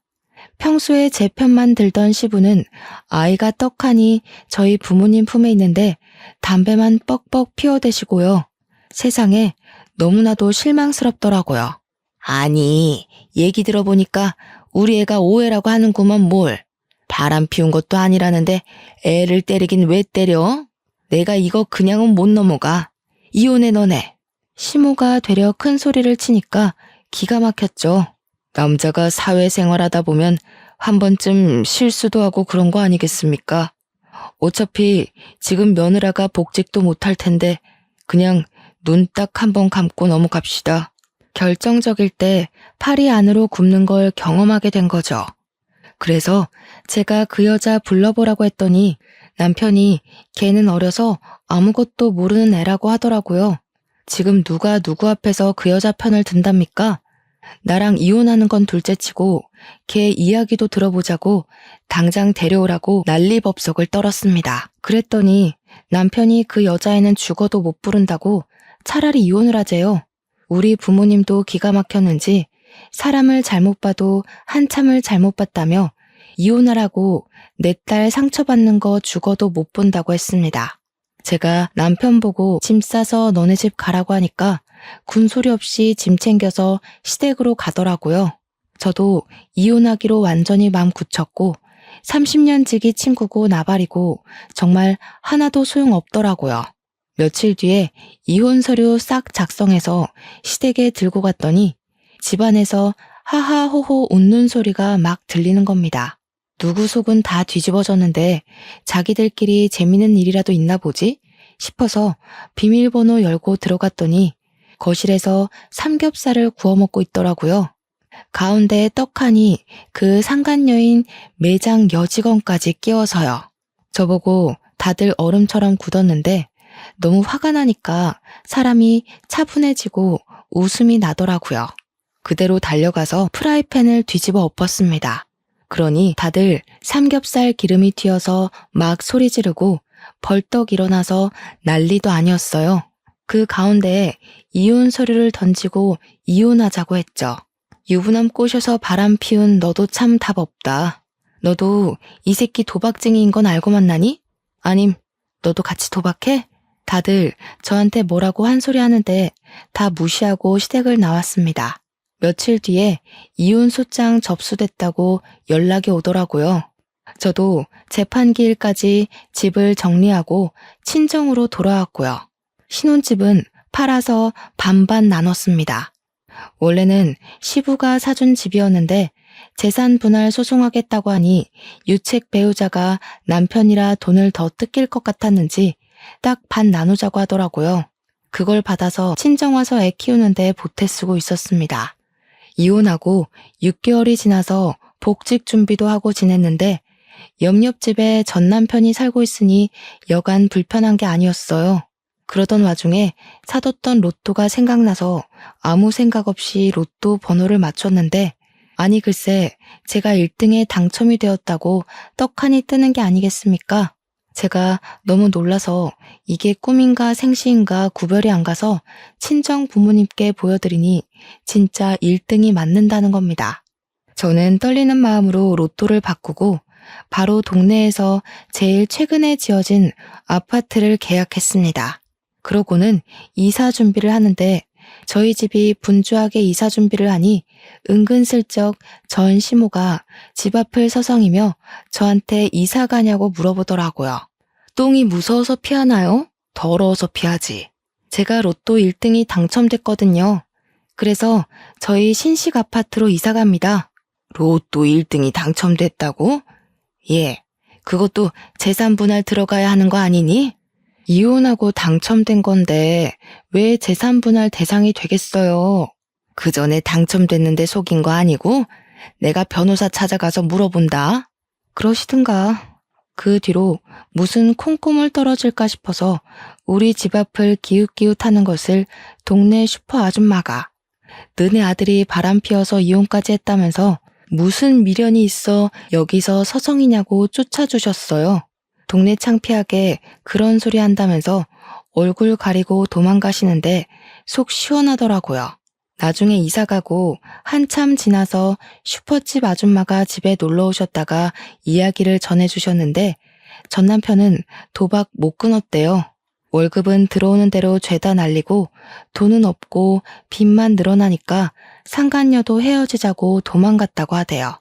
평소에 제 편만 들던 시부는 아이가 떡하니 저희 부모님 품에 있는데 담배만 뻑뻑 피워대시고요. 세상에 너무나도 실망스럽더라고요. 아니, 얘기 들어보니까 우리 애가 오해라고 하는구먼 뭘. 바람 피운 것도 아니라는데 애를 때리긴 왜 때려? 내가 이거 그냥은 못 넘어가. 이혼해 너네. 시모가 되려 큰 소리를 치니까 기가 막혔죠. 남자가 사회생활하다 보면 한 번쯤 실수도 하고 그런 거 아니겠습니까? 어차피 지금 며느라가 복직도 못할 텐데 그냥 눈 딱 한 번 감고 넘어갑시다. 결정적일 때 팔이 안으로 굽는 걸 경험하게 된 거죠. 그래서 제가 그 여자 불러보라고 했더니 남편이 걔는 어려서 아무것도 모르는 애라고 하더라고요. 지금 누가 누구 앞에서 그 여자 편을 든답니까? 나랑 이혼하는 건 둘째치고 걔 이야기도 들어보자고 당장 데려오라고 난리법석을 떨었습니다. 그랬더니 남편이 그 여자애는 죽어도 못 부른다고 차라리 이혼을 하재요. 우리 부모님도 기가 막혔는지 사람을 잘못 봐도 한참을 잘못 봤다며 이혼하라고 내 딸 상처받는 거 죽어도 못 본다고 했습니다. 제가 남편 보고 짐 싸서 너네 집 가라고 하니까 군소리 없이 짐 챙겨서 시댁으로 가더라고요. 저도 이혼하기로 완전히 마음 굳혔고 30년 지기 친구고 나발이고 정말 하나도 소용없더라고요. 며칠 뒤에 이혼 서류 싹 작성해서 시댁에 들고 갔더니 집안에서 하하호호 웃는 소리가 막 들리는 겁니다. 누구 속은 다 뒤집어졌는데 자기들끼리 재미있는 일이라도 있나 보지 싶어서 비밀번호 열고 들어갔더니 거실에서 삼겹살을 구워 먹고 있더라고요. 가운데에 떡하니 그 상간녀인 매장 여직원까지 끼워서요. 저보고 다들 얼음처럼 굳었는데 너무 화가 나니까 사람이 차분해지고 웃음이 나더라고요. 그대로 달려가서 프라이팬을 뒤집어 엎었습니다. 그러니 다들 삼겹살 기름이 튀어서 막 소리 지르고 벌떡 일어나서 난리도 아니었어요. 그 가운데에 이혼 서류를 던지고 이혼하자고 했죠. 유부남 꼬셔서 바람 피운 너도 참 답 없다. 너도 이 새끼 도박쟁이인 건 알고 만나니? 아님, 너도 같이 도박해? 다들 저한테 뭐라고 한 소리 하는데 다 무시하고 시댁을 나왔습니다. 며칠 뒤에 이혼 소장 접수됐다고 연락이 오더라고요. 저도 재판기일까지 집을 정리하고 친정으로 돌아왔고요. 신혼집은 팔아서 반반 나눴습니다. 원래는 시부가 사준 집이었는데 재산 분할 소송하겠다고 하니 유책 배우자가 남편이라 돈을 더 뜯길 것 같았는지 딱 반 나누자고 하더라고요. 그걸 받아서 친정와서 애 키우는데 보태 쓰고 있었습니다. 이혼하고 6개월이 지나서 복직 준비도 하고 지냈는데 옆집에 전 남편이 살고 있으니 여간 불편한 게 아니었어요. 그러던 와중에 사뒀던 로또가 생각나서 아무 생각 없이 로또 번호를 맞췄는데 아니 글쎄 제가 1등에 당첨이 되었다고 떡하니 뜨는 게 아니겠습니까? 제가 너무 놀라서 이게 꿈인가 생시인가 구별이 안 가서 친정 부모님께 보여드리니 진짜 1등이 맞는다는 겁니다. 저는 떨리는 마음으로 로또를 바꾸고 바로 동네에서 제일 최근에 지어진 아파트를 계약했습니다. 그러고는 이사 준비를 하는데 저희 집이 분주하게 이사 준비를 하니 은근슬쩍 전 시모가 집 앞을 서성이며 저한테 이사 가냐고 물어보더라고요. 똥이 무서워서 피하나요? 더러워서 피하지. 제가 로또 1등이 당첨됐거든요. 그래서 저희 신식 아파트로 이사 갑니다. 로또 1등이 당첨됐다고? 예, 그것도 재산 분할 들어가야 하는 거 아니니? 이혼하고 당첨된 건데 왜 재산 분할 대상이 되겠어요? 그 전에 당첨됐는데 속인 거 아니고 내가 변호사 찾아가서 물어본다. 그러시든가. 그 뒤로 무슨 콩고물 떨어질까 싶어서 우리 집 앞을 기웃기웃하는 것을 동네 슈퍼 아줌마가 너네 아들이 바람 피워서 이혼까지 했다면서 무슨 미련이 있어 여기서 서성이냐고 쫓아주셨어요. 동네 창피하게 그런 소리 한다면서 얼굴 가리고 도망가시는데 속 시원하더라고요. 나중에 이사가고 한참 지나서 슈퍼집 아줌마가 집에 놀러 오셨다가 이야기를 전해주셨는데 전 남편은 도박 못 끊었대요. 월급은 들어오는 대로 죄다 날리고 돈은 없고 빚만 늘어나니까 상간녀도 헤어지자고 도망갔다고 하대요.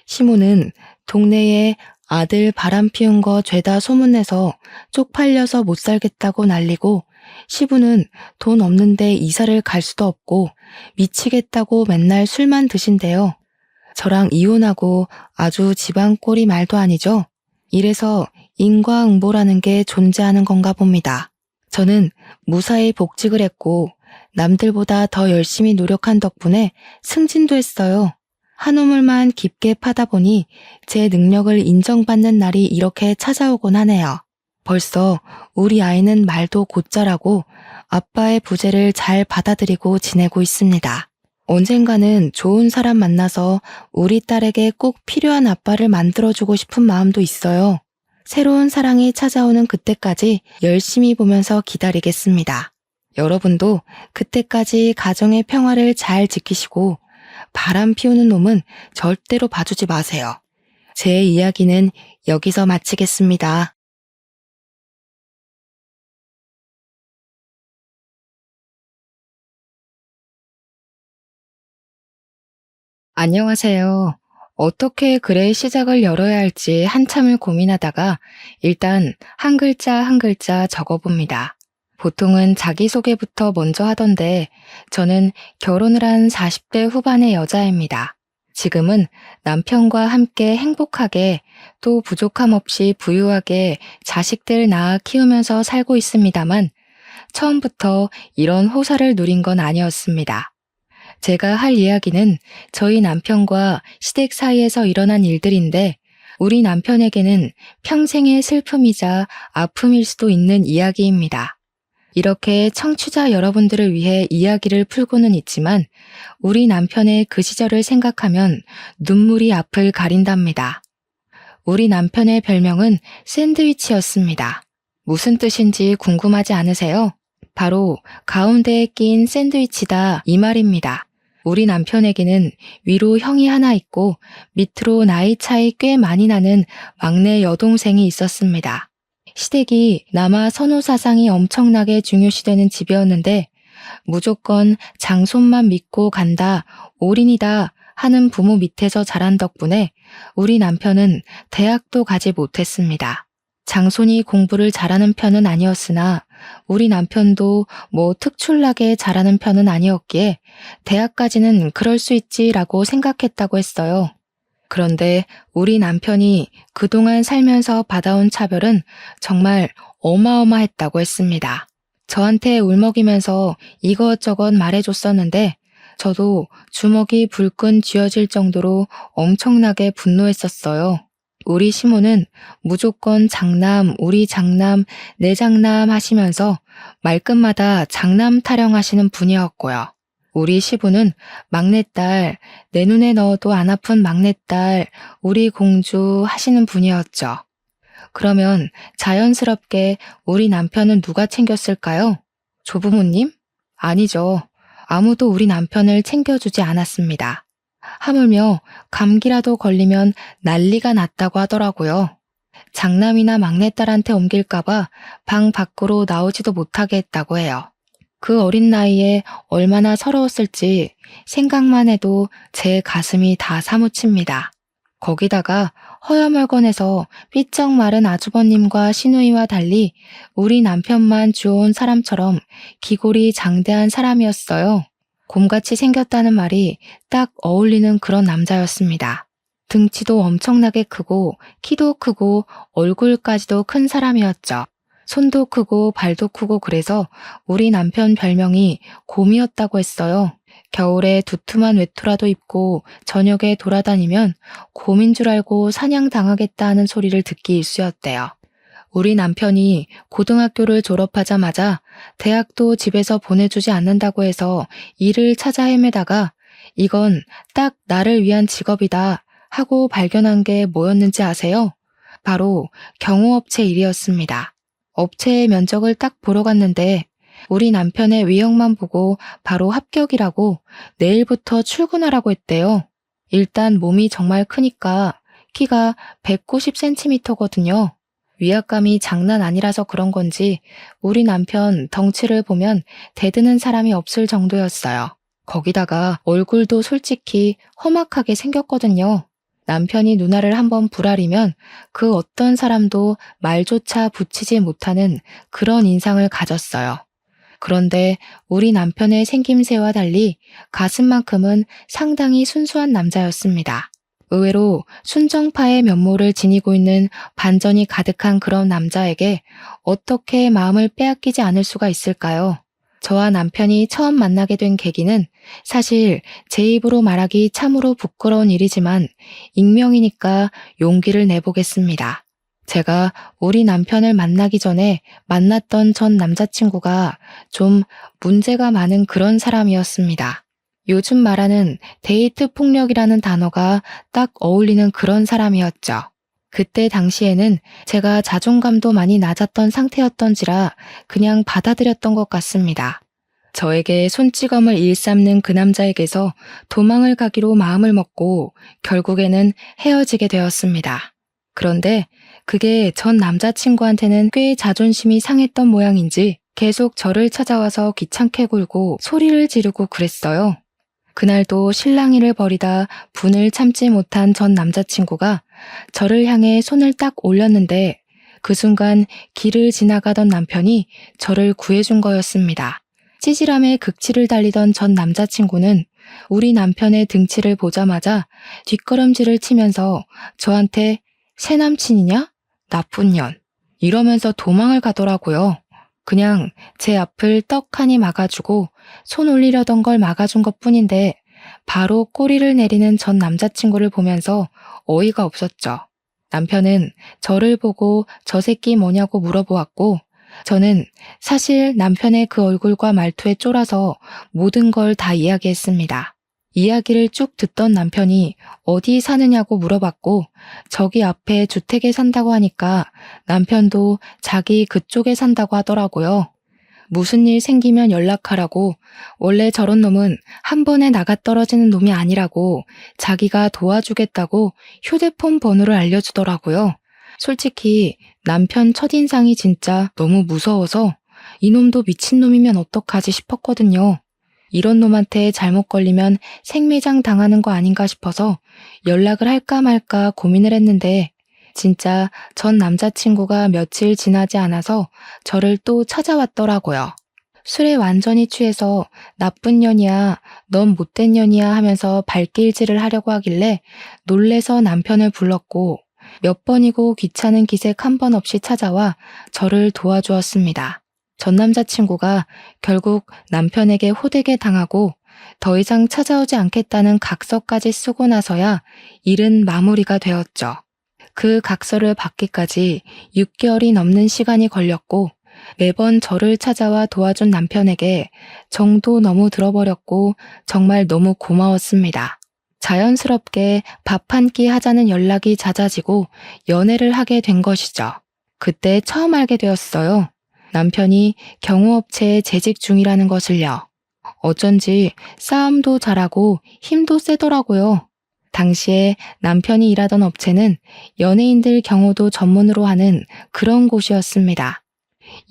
시모는 동네에 아들 바람 피운 거 죄다 소문내서 쪽팔려서 못 살겠다고 난리고 시부는 돈 없는데 이사를 갈 수도 없고 미치겠다고 맨날 술만 드신대요. 저랑 이혼하고 아주 집안 꼴이 말도 아니죠. 이래서 인과응보라는 게 존재하는 건가 봅니다. 저는 무사히 복직을 했고 남들보다 더 열심히 노력한 덕분에 승진도 했어요. 한 우물만 깊게 파다 보니 제 능력을 인정받는 날이 이렇게 찾아오곤 하네요. 벌써 우리 아이는 말도 곧잘하고 아빠의 부재를 잘 받아들이고 지내고 있습니다. 언젠가는 좋은 사람 만나서 우리 딸에게 꼭 필요한 아빠를 만들어주고 싶은 마음도 있어요. 새로운 사랑이 찾아오는 그때까지 열심히 보면서 기다리겠습니다. 여러분도 그때까지 가정의 평화를 잘 지키시고 바람 피우는 놈은 절대로 봐주지 마세요. 제 이야기는 여기서 마치겠습니다. 안녕하세요. 어떻게 글의 시작을 열어야 할지 한참을 고민하다가 일단 한 글자 한 글자 적어봅니다. 보통은 자기소개부터 먼저 하던데 저는 결혼을 한 40대 후반의 여자입니다. 지금은 남편과 함께 행복하게 또 부족함 없이 부유하게 자식들 낳아 키우면서 살고 있습니다만 처음부터 이런 호사를 누린 건 아니었습니다. 제가 할 이야기는 저희 남편과 시댁 사이에서 일어난 일들인데 우리 남편에게는 평생의 슬픔이자 아픔일 수도 있는 이야기입니다. 이렇게 청취자 여러분들을 위해 이야기를 풀고는 있지만 우리 남편의 그 시절을 생각하면 눈물이 앞을 가린답니다. 우리 남편의 별명은 샌드위치였습니다. 무슨 뜻인지 궁금하지 않으세요? 바로 가운데에 낀 샌드위치다 이 말입니다. 우리 남편에게는 위로 형이 하나 있고 밑으로 나이 차이 꽤 많이 나는 막내 여동생이 있었습니다. 시댁이 남아 선호 사상이 엄청나게 중요시되는 집이었는데 무조건 장손만 믿고 간다, 올인이다 하는 부모 밑에서 자란 덕분에 우리 남편은 대학도 가지 못했습니다. 장손이 공부를 잘하는 편은 아니었으나 우리 남편도 뭐 특출나게 잘하는 편은 아니었기에 대학까지는 그럴 수 있지라고 생각했다고 했어요. 그런데 우리 남편이 그동안 살면서 받아온 차별은 정말 어마어마했다고 했습니다. 저한테 울먹이면서 이것저것 말해줬었는데 저도 주먹이 불끈 쥐어질 정도로 엄청나게 분노했었어요. 우리 시모는 무조건 장남, 우리 장남, 내 장남 하시면서 말끝마다 장남 타령하시는 분이었고요. 우리 시부는 막내딸, 내 눈에 넣어도 안 아픈 막내딸, 우리 공주 하시는 분이었죠. 그러면 자연스럽게 우리 남편은 누가 챙겼을까요? 조부모님? 아니죠. 아무도 우리 남편을 챙겨주지 않았습니다. 하물며 감기라도 걸리면 난리가 났다고 하더라고요. 장남이나 막내딸한테 옮길까봐 방 밖으로 나오지도 못하게 했다고 해요. 그 어린 나이에 얼마나 서러웠을지 생각만 해도 제 가슴이 다 사무칩니다. 거기다가 허여멀건해서 삐쩍 마른 아주버님과 시누이와 달리 우리 남편만 주워온 사람처럼 기골이 장대한 사람이었어요. 곰같이 생겼다는 말이 딱 어울리는 그런 남자였습니다. 등치도 엄청나게 크고 키도 크고 얼굴까지도 큰 사람이었죠. 손도 크고 발도 크고 그래서 우리 남편 별명이 곰이었다고 했어요. 겨울에 두툼한 외투라도 입고 저녁에 돌아다니면 곰인 줄 알고 사냥당하겠다 하는 소리를 듣기 일쑤였대요. 우리 남편이 고등학교를 졸업하자마자 대학도 집에서 보내주지 않는다고 해서 일을 찾아 헤매다가 이건 딱 나를 위한 직업이다 하고 발견한 게 뭐였는지 아세요? 바로 경호업체 일이었습니다. 업체의 면적을 딱 보러 갔는데 우리 남편의 외형만 보고 바로 합격이라고 내일부터 출근하라고 했대요. 일단 몸이 정말 크니까 키가 190cm거든요. 위압감이 장난 아니라서 그런 건지 우리 남편 덩치를 보면 대드는 사람이 없을 정도였어요. 거기다가 얼굴도 솔직히 험악하게 생겼거든요. 남편이 누나를 한번 부라리면 그 어떤 사람도 말조차 붙이지 못하는 그런 인상을 가졌어요. 그런데 우리 남편의 생김새와 달리 가슴만큼은 상당히 순수한 남자였습니다. 의외로 순정파의 면모를 지니고 있는 반전이 가득한 그런 남자에게 어떻게 마음을 빼앗기지 않을 수가 있을까요? 저와 남편이 처음 만나게 된 계기는 사실 제 입으로 말하기 참으로 부끄러운 일이지만 익명이니까 용기를 내보겠습니다. 제가 우리 남편을 만나기 전에 만났던 전 남자친구가 좀 문제가 많은 그런 사람이었습니다. 요즘 말하는 데이트 폭력이라는 단어가 딱 어울리는 그런 사람이었죠. 그때 당시에는 제가 자존감도 많이 낮았던 상태였던지라 그냥 받아들였던 것 같습니다. 저에게 손찌검을 일삼는 그 남자에게서 도망을 가기로 마음을 먹고 결국에는 헤어지게 되었습니다. 그런데 그게 전 남자친구한테는 꽤 자존심이 상했던 모양인지 계속 저를 찾아와서 귀찮게 굴고 소리를 지르고 그랬어요. 그날도 실랑이를 벌이다 분을 참지 못한 전 남자친구가 저를 향해 손을 딱 올렸는데 그 순간 길을 지나가던 남편이 저를 구해준 거였습니다. 찌질함에 극치를 달리던 전 남자친구는 우리 남편의 등치를 보자마자 뒷걸음질을 치면서 저한테 새 남친이냐? 나쁜 년. 이러면서 도망을 가더라고요. 그냥 제 앞을 떡하니 막아주고 손 올리려던 걸 막아준 것뿐인데 바로 꼬리를 내리는 전 남자친구를 보면서 어이가 없었죠. 남편은 저를 보고 저 새끼 뭐냐고 물어보았고 저는 사실 남편의 그 얼굴과 말투에 쫄아서 모든 걸 다 이야기했습니다. 이야기를 쭉 듣던 남편이 어디 사느냐고 물어봤고 저기 앞에 주택에 산다고 하니까 남편도 자기 그쪽에 산다고 하더라고요. 무슨 일 생기면 연락하라고, 원래 저런 놈은 한 번에 나가 떨어지는 놈이 아니라고 자기가 도와주겠다고 휴대폰 번호를 알려주더라고요. 솔직히 남편 첫인상이 진짜 너무 무서워서 이놈도 미친놈이면 어떡하지 싶었거든요. 이런 놈한테 잘못 걸리면 생매장 당하는 거 아닌가 싶어서 연락을 할까 말까 고민을 했는데 진짜 전 남자친구가 며칠 지나지 않아서 저를 또 찾아왔더라고요. 술에 완전히 취해서 나쁜 년이야, 넌 못된 년이야 하면서 발길질을 하려고 하길래 놀래서 남편을 불렀고 몇 번이고 귀찮은 기색 한 번 없이 찾아와 저를 도와주었습니다. 전 남자친구가 결국 남편에게 호되게 당하고 더 이상 찾아오지 않겠다는 각서까지 쓰고 나서야 일은 마무리가 되었죠. 그 각서를 받기까지 6개월이 넘는 시간이 걸렸고 매번 저를 찾아와 도와준 남편에게 정도 너무 들어버렸고 정말 너무 고마웠습니다. 자연스럽게 밥 한 끼 하자는 연락이 잦아지고 연애를 하게 된 것이죠. 그때 처음 알게 되었어요. 남편이 경호업체에 재직 중이라는 것을요. 어쩐지 싸움도 잘하고 힘도 세더라고요. 당시에 남편이 일하던 업체는 연예인들 경호도 전문으로 하는 그런 곳이었습니다.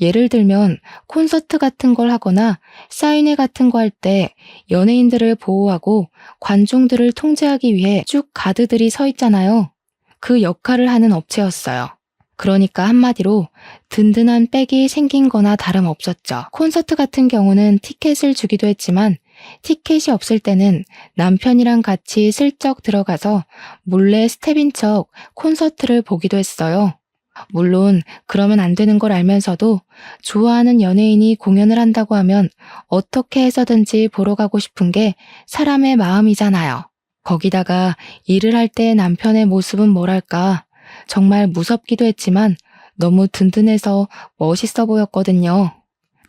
예를 들면 콘서트 같은 걸 하거나 사인회 같은 거 할 때 연예인들을 보호하고 관중들을 통제하기 위해 쭉 가드들이 서 있잖아요. 그 역할을 하는 업체였어요. 그러니까 한마디로 든든한 백이 생긴 거나 다름없었죠. 콘서트 같은 경우는 티켓을 주기도 했지만 티켓이 없을 때는 남편이랑 같이 슬쩍 들어가서 몰래 스텝인 척 콘서트를 보기도 했어요. 물론 그러면 안 되는 걸 알면서도 좋아하는 연예인이 공연을 한다고 하면 어떻게 해서든지 보러 가고 싶은 게 사람의 마음이잖아요. 거기다가 일을 할 때 남편의 모습은 뭐랄까 정말 무섭기도 했지만 너무 든든해서 멋있어 보였거든요.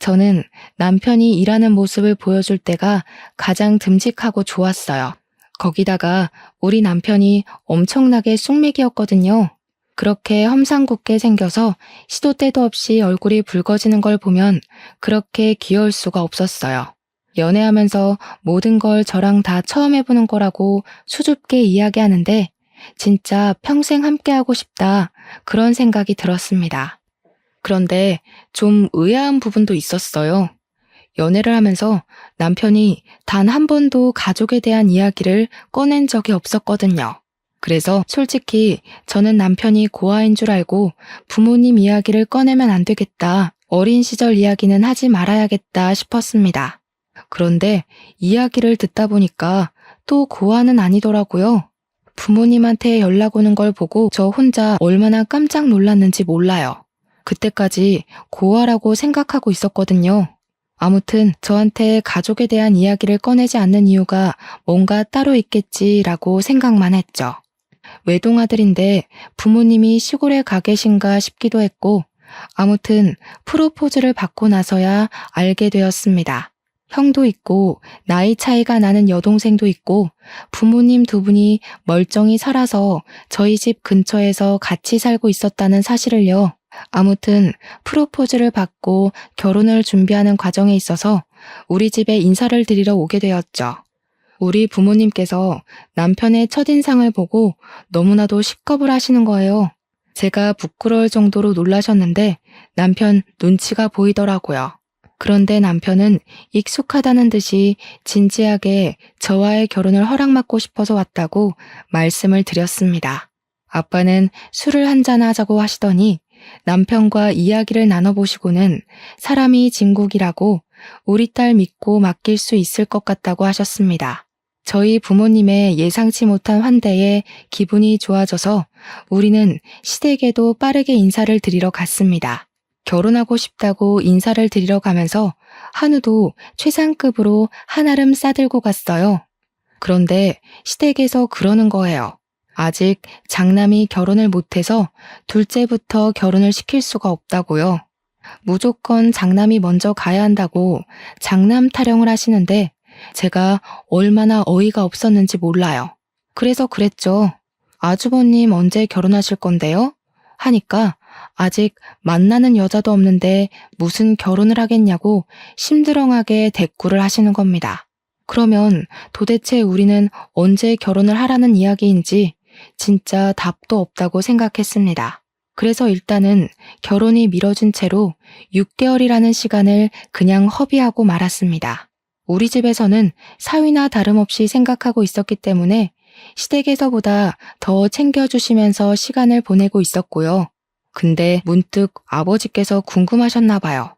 저는 남편이 일하는 모습을 보여줄 때가 가장 듬직하고 좋았어요. 거기다가 우리 남편이 엄청나게 쑥맥이었거든요. 그렇게 험상궂게 생겨서 시도 때도 없이 얼굴이 붉어지는 걸 보면 그렇게 귀여울 수가 없었어요. 연애하면서 모든 걸 저랑 다 처음 해보는 거라고 수줍게 이야기하는데 진짜 평생 함께하고 싶다 그런 생각이 들었습니다. 그런데 좀 의아한 부분도 있었어요. 연애를 하면서 남편이 단 한 번도 가족에 대한 이야기를 꺼낸 적이 없었거든요. 그래서 솔직히 저는 남편이 고아인 줄 알고 부모님 이야기를 꺼내면 안 되겠다, 어린 시절 이야기는 하지 말아야겠다 싶었습니다. 그런데 이야기를 듣다 보니까 또 고아는 아니더라고요. 부모님한테 연락 오는 걸 보고 저 혼자 얼마나 깜짝 놀랐는지 몰라요. 그때까지 고아라고 생각하고 있었거든요. 아무튼 저한테 가족에 대한 이야기를 꺼내지 않는 이유가 뭔가 따로 있겠지라고 생각만 했죠. 외동아들인데 부모님이 시골에 가 계신가 싶기도 했고 아무튼 프로포즈를 받고 나서야 알게 되었습니다. 형도 있고 나이 차이가 나는 여동생도 있고 부모님 두 분이 멀쩡히 살아서 저희 집 근처에서 같이 살고 있었다는 사실을요. 아무튼 프로포즈를 받고 결혼을 준비하는 과정에 있어서 우리 집에 인사를 드리러 오게 되었죠. 우리 부모님께서 남편의 첫인상을 보고 너무나도 식겁을 하시는 거예요. 제가 부끄러울 정도로 놀라셨는데 남편 눈치가 보이더라고요. 그런데 남편은 익숙하다는 듯이 진지하게 저와의 결혼을 허락받고 싶어서 왔다고 말씀을 드렸습니다. 아빠는 술을 한잔 하자고 하시더니 남편과 이야기를 나눠보시고는 사람이 진국이라고 우리 딸 믿고 맡길 수 있을 것 같다고 하셨습니다. 저희 부모님의 예상치 못한 환대에 기분이 좋아져서 우리는 시댁에도 빠르게 인사를 드리러 갔습니다. 결혼하고 싶다고 인사를 드리러 가면서 한우도 최상급으로 한알음 싸들고 갔어요. 그런데 시댁에서 그러는 거예요. 아직 장남이 결혼을 못해서 둘째부터 결혼을 시킬 수가 없다고요. 무조건 장남이 먼저 가야 한다고 장남 타령을 하시는데 제가 얼마나 어이가 없었는지 몰라요. 그래서 그랬죠. 아주버님 언제 결혼하실 건데요? 하니까 아직 만나는 여자도 없는데 무슨 결혼을 하겠냐고 심드렁하게 대꾸를 하시는 겁니다. 그러면 도대체 우리는 언제 결혼을 하라는 이야기인지 진짜 답도 없다고 생각했습니다. 그래서 일단은 결혼이 미뤄진 채로 6개월이라는 시간을 그냥 허비하고 말았습니다. 우리 집에서는 사위나 다름없이 생각하고 있었기 때문에 시댁에서보다 더 챙겨주시면서 시간을 보내고 있었고요. 근데 문득 아버지께서 궁금하셨나 봐요.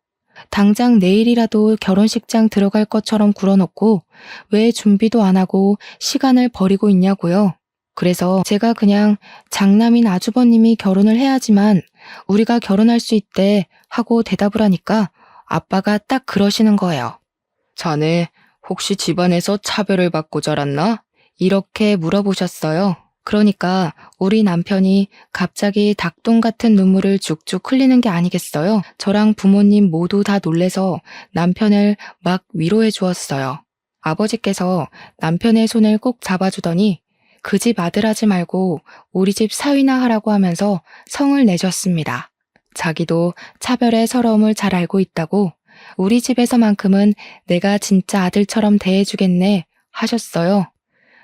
당장 내일이라도 결혼식장 들어갈 것처럼 굴어놓고 왜 준비도 안 하고 시간을 버리고 있냐고요. 그래서 제가 그냥 장남인 아주버님이 결혼을 해야지만 우리가 결혼할 수 있대 하고 대답을 하니까 아빠가 딱 그러시는 거예요. 자네 혹시 집안에서 차별을 받고 자랐나? 이렇게 물어보셨어요. 그러니까 우리 남편이 갑자기 닭똥 같은 눈물을 죽죽 흘리는 게 아니겠어요? 저랑 부모님 모두 다 놀래서 남편을 막 위로해 주었어요. 아버지께서 남편의 손을 꼭 잡아주더니 그 집 아들하지 말고 우리 집 사위나 하라고 하면서 성을 내셨습니다. 자기도 차별의 서러움을 잘 알고 있다고 우리 집에서만큼은 내가 진짜 아들처럼 대해주겠네 하셨어요.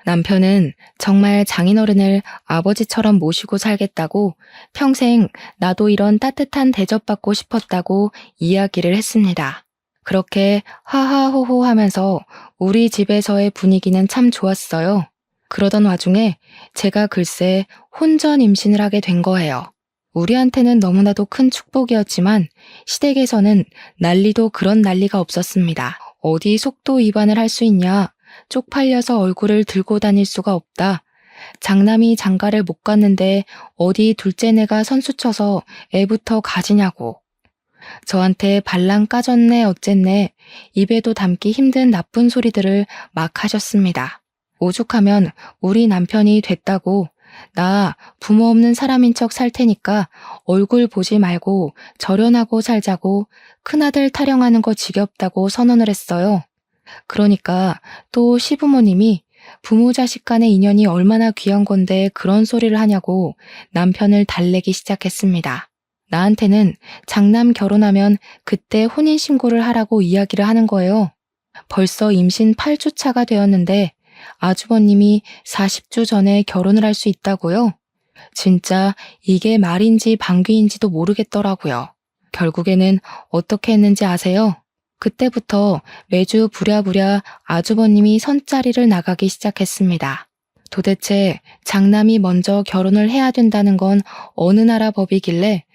남편은 정말 장인어른을 아버지처럼 모시고 살겠다고 평생 나도 이런 따뜻한 대접받고 싶었다고 이야기를 했습니다. 그렇게 하하호호 하면서 우리 집에서의 분위기는 참 좋았어요. 그러던 와중에 제가 글쎄 혼전 임신을 하게 된 거예요. 우리한테는 너무나도 큰 축복이었지만 시댁에서는 난리도 그런 난리가 없었습니다. 어디 속도 위반을 할 수 있냐? 쪽팔려서 얼굴을 들고 다닐 수가 없다. 장남이 장가를 못 갔는데 어디 둘째네가 선수 쳐서 애부터 가지냐고. 저한테 발랑 까졌네 어쨌네 입에도 담기 힘든 나쁜 소리들을 막 하셨습니다. 오죽하면 우리 남편이 됐다고 나 부모 없는 사람인 척 살 테니까 얼굴 보지 말고 절연하고 살자고 큰아들 타령하는 거 지겹다고 선언을 했어요. 그러니까 또 시부모님이 부모 자식 간의 인연이 얼마나 귀한 건데 그런 소리를 하냐고 남편을 달래기 시작했습니다. 나한테는 장남 결혼하면 그때 혼인신고를 하라고 이야기를 하는 거예요. 벌써 임신 8주 차가 되었는데 아주버님이 40주 전에 결혼을 할 수 있다고요? 진짜 이게 말인지 방귀인지도 모르겠더라고요. 결국에는 어떻게 했는지 아세요? 그때부터 매주 부랴부랴 아주버님이 선자리를 나가기 시작했습니다. 도대체 장남이 먼저 결혼을 해야 된다는 건 어느 나라 법이길래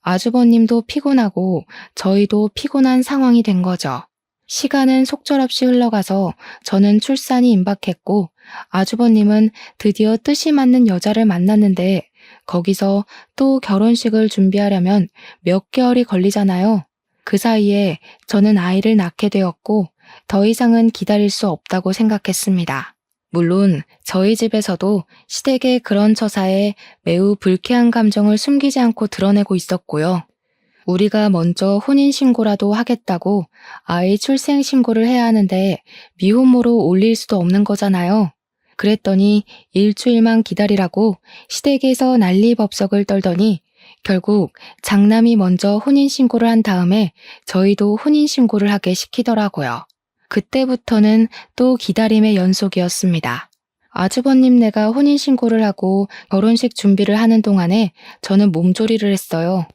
아주버님도 피곤하고 저희도 피곤한 상황이 된 거죠. 시간은 속절없이 흘러가서 저는 출산이 임박했고 아주버님은 드디어 뜻이 맞는 여자를 만났는데 거기서 또 결혼식을 준비하려면 몇 개월이 걸리잖아요. 그 사이에 저는 아이를 낳게 되었고 더 이상은 기다릴 수 없다고 생각했습니다. 물론 저희 집에서도 시댁의 그런 처사에 매우 불쾌한 감정을 숨기지 않고 드러내고 있었고요. 우리가 먼저 혼인신고라도 하겠다고 아이 출생신고를 해야 하는데 미혼모로 올릴 수도 없는 거잖아요. 그랬더니 일주일만 기다리라고 시댁에서 난리법석을 떨더니 결국 장남이 먼저 혼인신고를 한 다음에 저희도 혼인신고를 하게 시키더라고요. 그때부터는 또 기다림의 연속이었습니다. 아주버님네가 혼인신고를 하고 결혼식 준비를 하는 동안에 저는 몸조리를 했어요.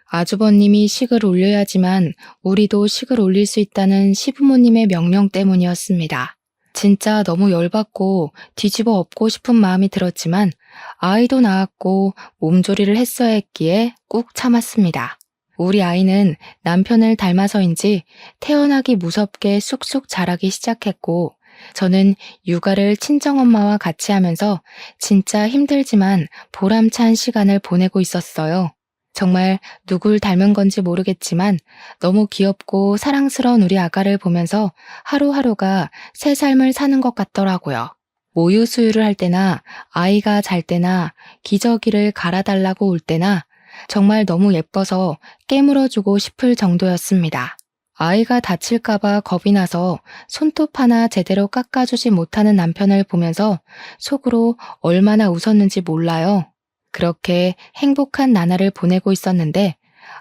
아주버님이 식을 올려야지만 우리도 식을 올릴 수 있다는 시부모님의 명령 때문이었습니다. 진짜 너무 열받고 뒤집어 엎고 싶은 마음이 들었지만 아이도 낳았고 몸조리를 했어야 했기에 꾹 참았습니다. 우리 아이는 남편을 닮아서인지 태어나기 무섭게 쑥쑥 자라기 시작했고 저는 육아를 친정엄마와 같이 하면서 진짜 힘들지만 보람찬 시간을 보내고 있었어요. 정말 누굴 닮은 건지 모르겠지만 너무 귀엽고 사랑스러운 우리 아가를 보면서 하루하루가 새 삶을 사는 것 같더라고요. 모유 수유를 할 때나 아이가 잘 때나 기저귀를 갈아달라고 올 때나 정말 너무 예뻐서 깨물어주고 싶을 정도였습니다. 아이가 다칠까봐 겁이 나서 손톱 하나 제대로 깎아주지 못하는 남편을 보면서 속으로 얼마나 웃었는지 몰라요. 그렇게 행복한 나날을 보내고 있었는데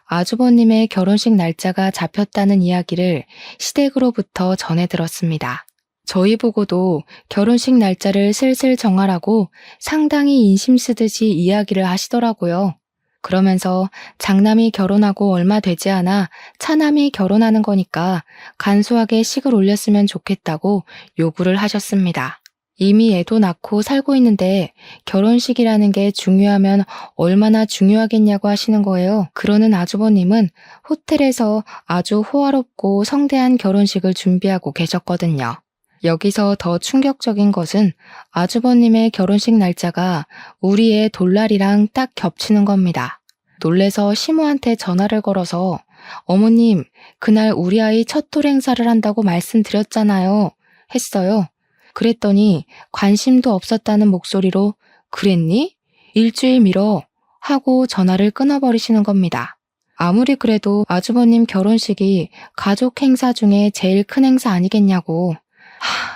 아주버님의 결혼식 날짜가 잡혔다는 이야기를 시댁으로부터 전해 들었습니다. 저희 보고도 결혼식 날짜를 슬슬 정하라고 상당히 인심 쓰듯이 이야기를 하시더라고요. 그러면서 장남이 결혼하고 얼마 되지 않아 차남이 결혼하는 거니까 간소하게 식을 올렸으면 좋겠다고 요구를 하셨습니다. 이미 애도 낳고 살고 있는데 결혼식이라는 게 중요하면 얼마나 중요하겠냐고 하시는 거예요. 그러는 아주버님은 호텔에서 아주 호화롭고 성대한 결혼식을 준비하고 계셨거든요. 여기서 더 충격적인 것은 아주버님의 결혼식 날짜가 우리의 돌날이랑 딱 겹치는 겁니다. 놀래서 시모한테 전화를 걸어서 어머님, 그날 우리 아이 첫 돌 행사를 한다고 말씀드렸잖아요. 했어요. 그랬더니 관심도 없었다는 목소리로 그랬니? 일주일 미뤄 하고 전화를 끊어버리시는 겁니다. 아무리 그래도 아주버님 결혼식이 가족 행사 중에 제일 큰 행사 아니겠냐고.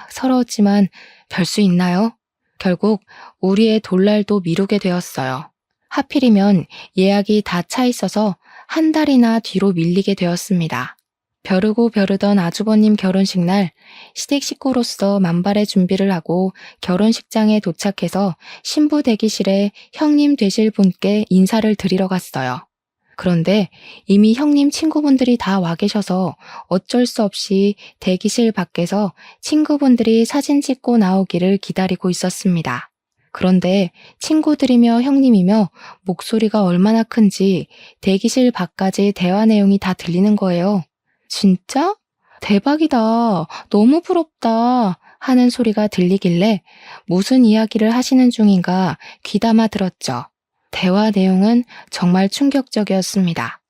서러웠지만 별 수 있나요? 결국 우리의 돌날도 미루게 되었어요. 하필이면 예약이 다 차 있어서 한 달이나 뒤로 밀리게 되었습니다. 벼르고 벼르던 아주버님 결혼식 날 시댁 식구로서 만발의 준비를 하고 결혼식장에 도착해서 신부 대기실에 형님 되실 분께 인사를 드리러 갔어요. 그런데 이미 형님 친구분들이 다 와 계셔서 어쩔 수 없이 대기실 밖에서 친구분들이 사진 찍고 나오기를 기다리고 있었습니다. 그런데 친구들이며 형님이며 목소리가 얼마나 큰지 대기실 밖까지 대화 내용이 다 들리는 거예요. 진짜? 대박이다. 너무 부럽다. 하는 소리가 들리길래 무슨 이야기를 하시는 중인가 귀담아 들었죠. 대화 내용은 정말 충격적이었습니다.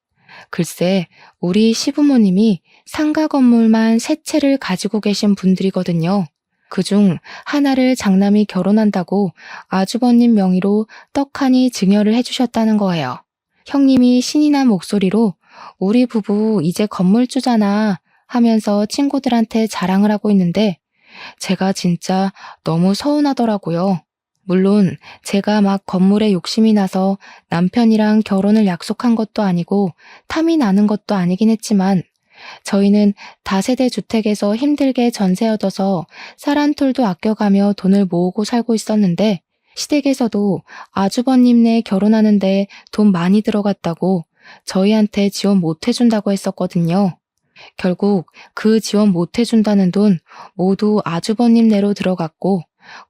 글쎄, 우리 시부모님이 상가 건물만 3채를 가지고 계신 분들이거든요. 그중 하나를 장남이 결혼한다고 아주버님 명의로 떡하니 증여를 해주셨다는 거예요. 형님이 신이 난 목소리로 우리 부부 이제 건물주잖아 하면서 친구들한테 자랑을 하고 있는데 제가 진짜 너무 서운하더라고요. 물론 제가 막 건물에 욕심이 나서 남편이랑 결혼을 약속한 것도 아니고 탐이 나는 것도 아니긴 했지만 저희는 다세대 주택에서 힘들게 전세 얻어서 쌀 한 톨도 아껴가며 돈을 모으고 살고 있었는데 시댁에서도 아주버님네 결혼하는데 돈 많이 들어갔다고 저희한테 지원 못 해준다고 했었거든요. 결국 그 지원 못 해준다는 돈 모두 아주버님네로 들어갔고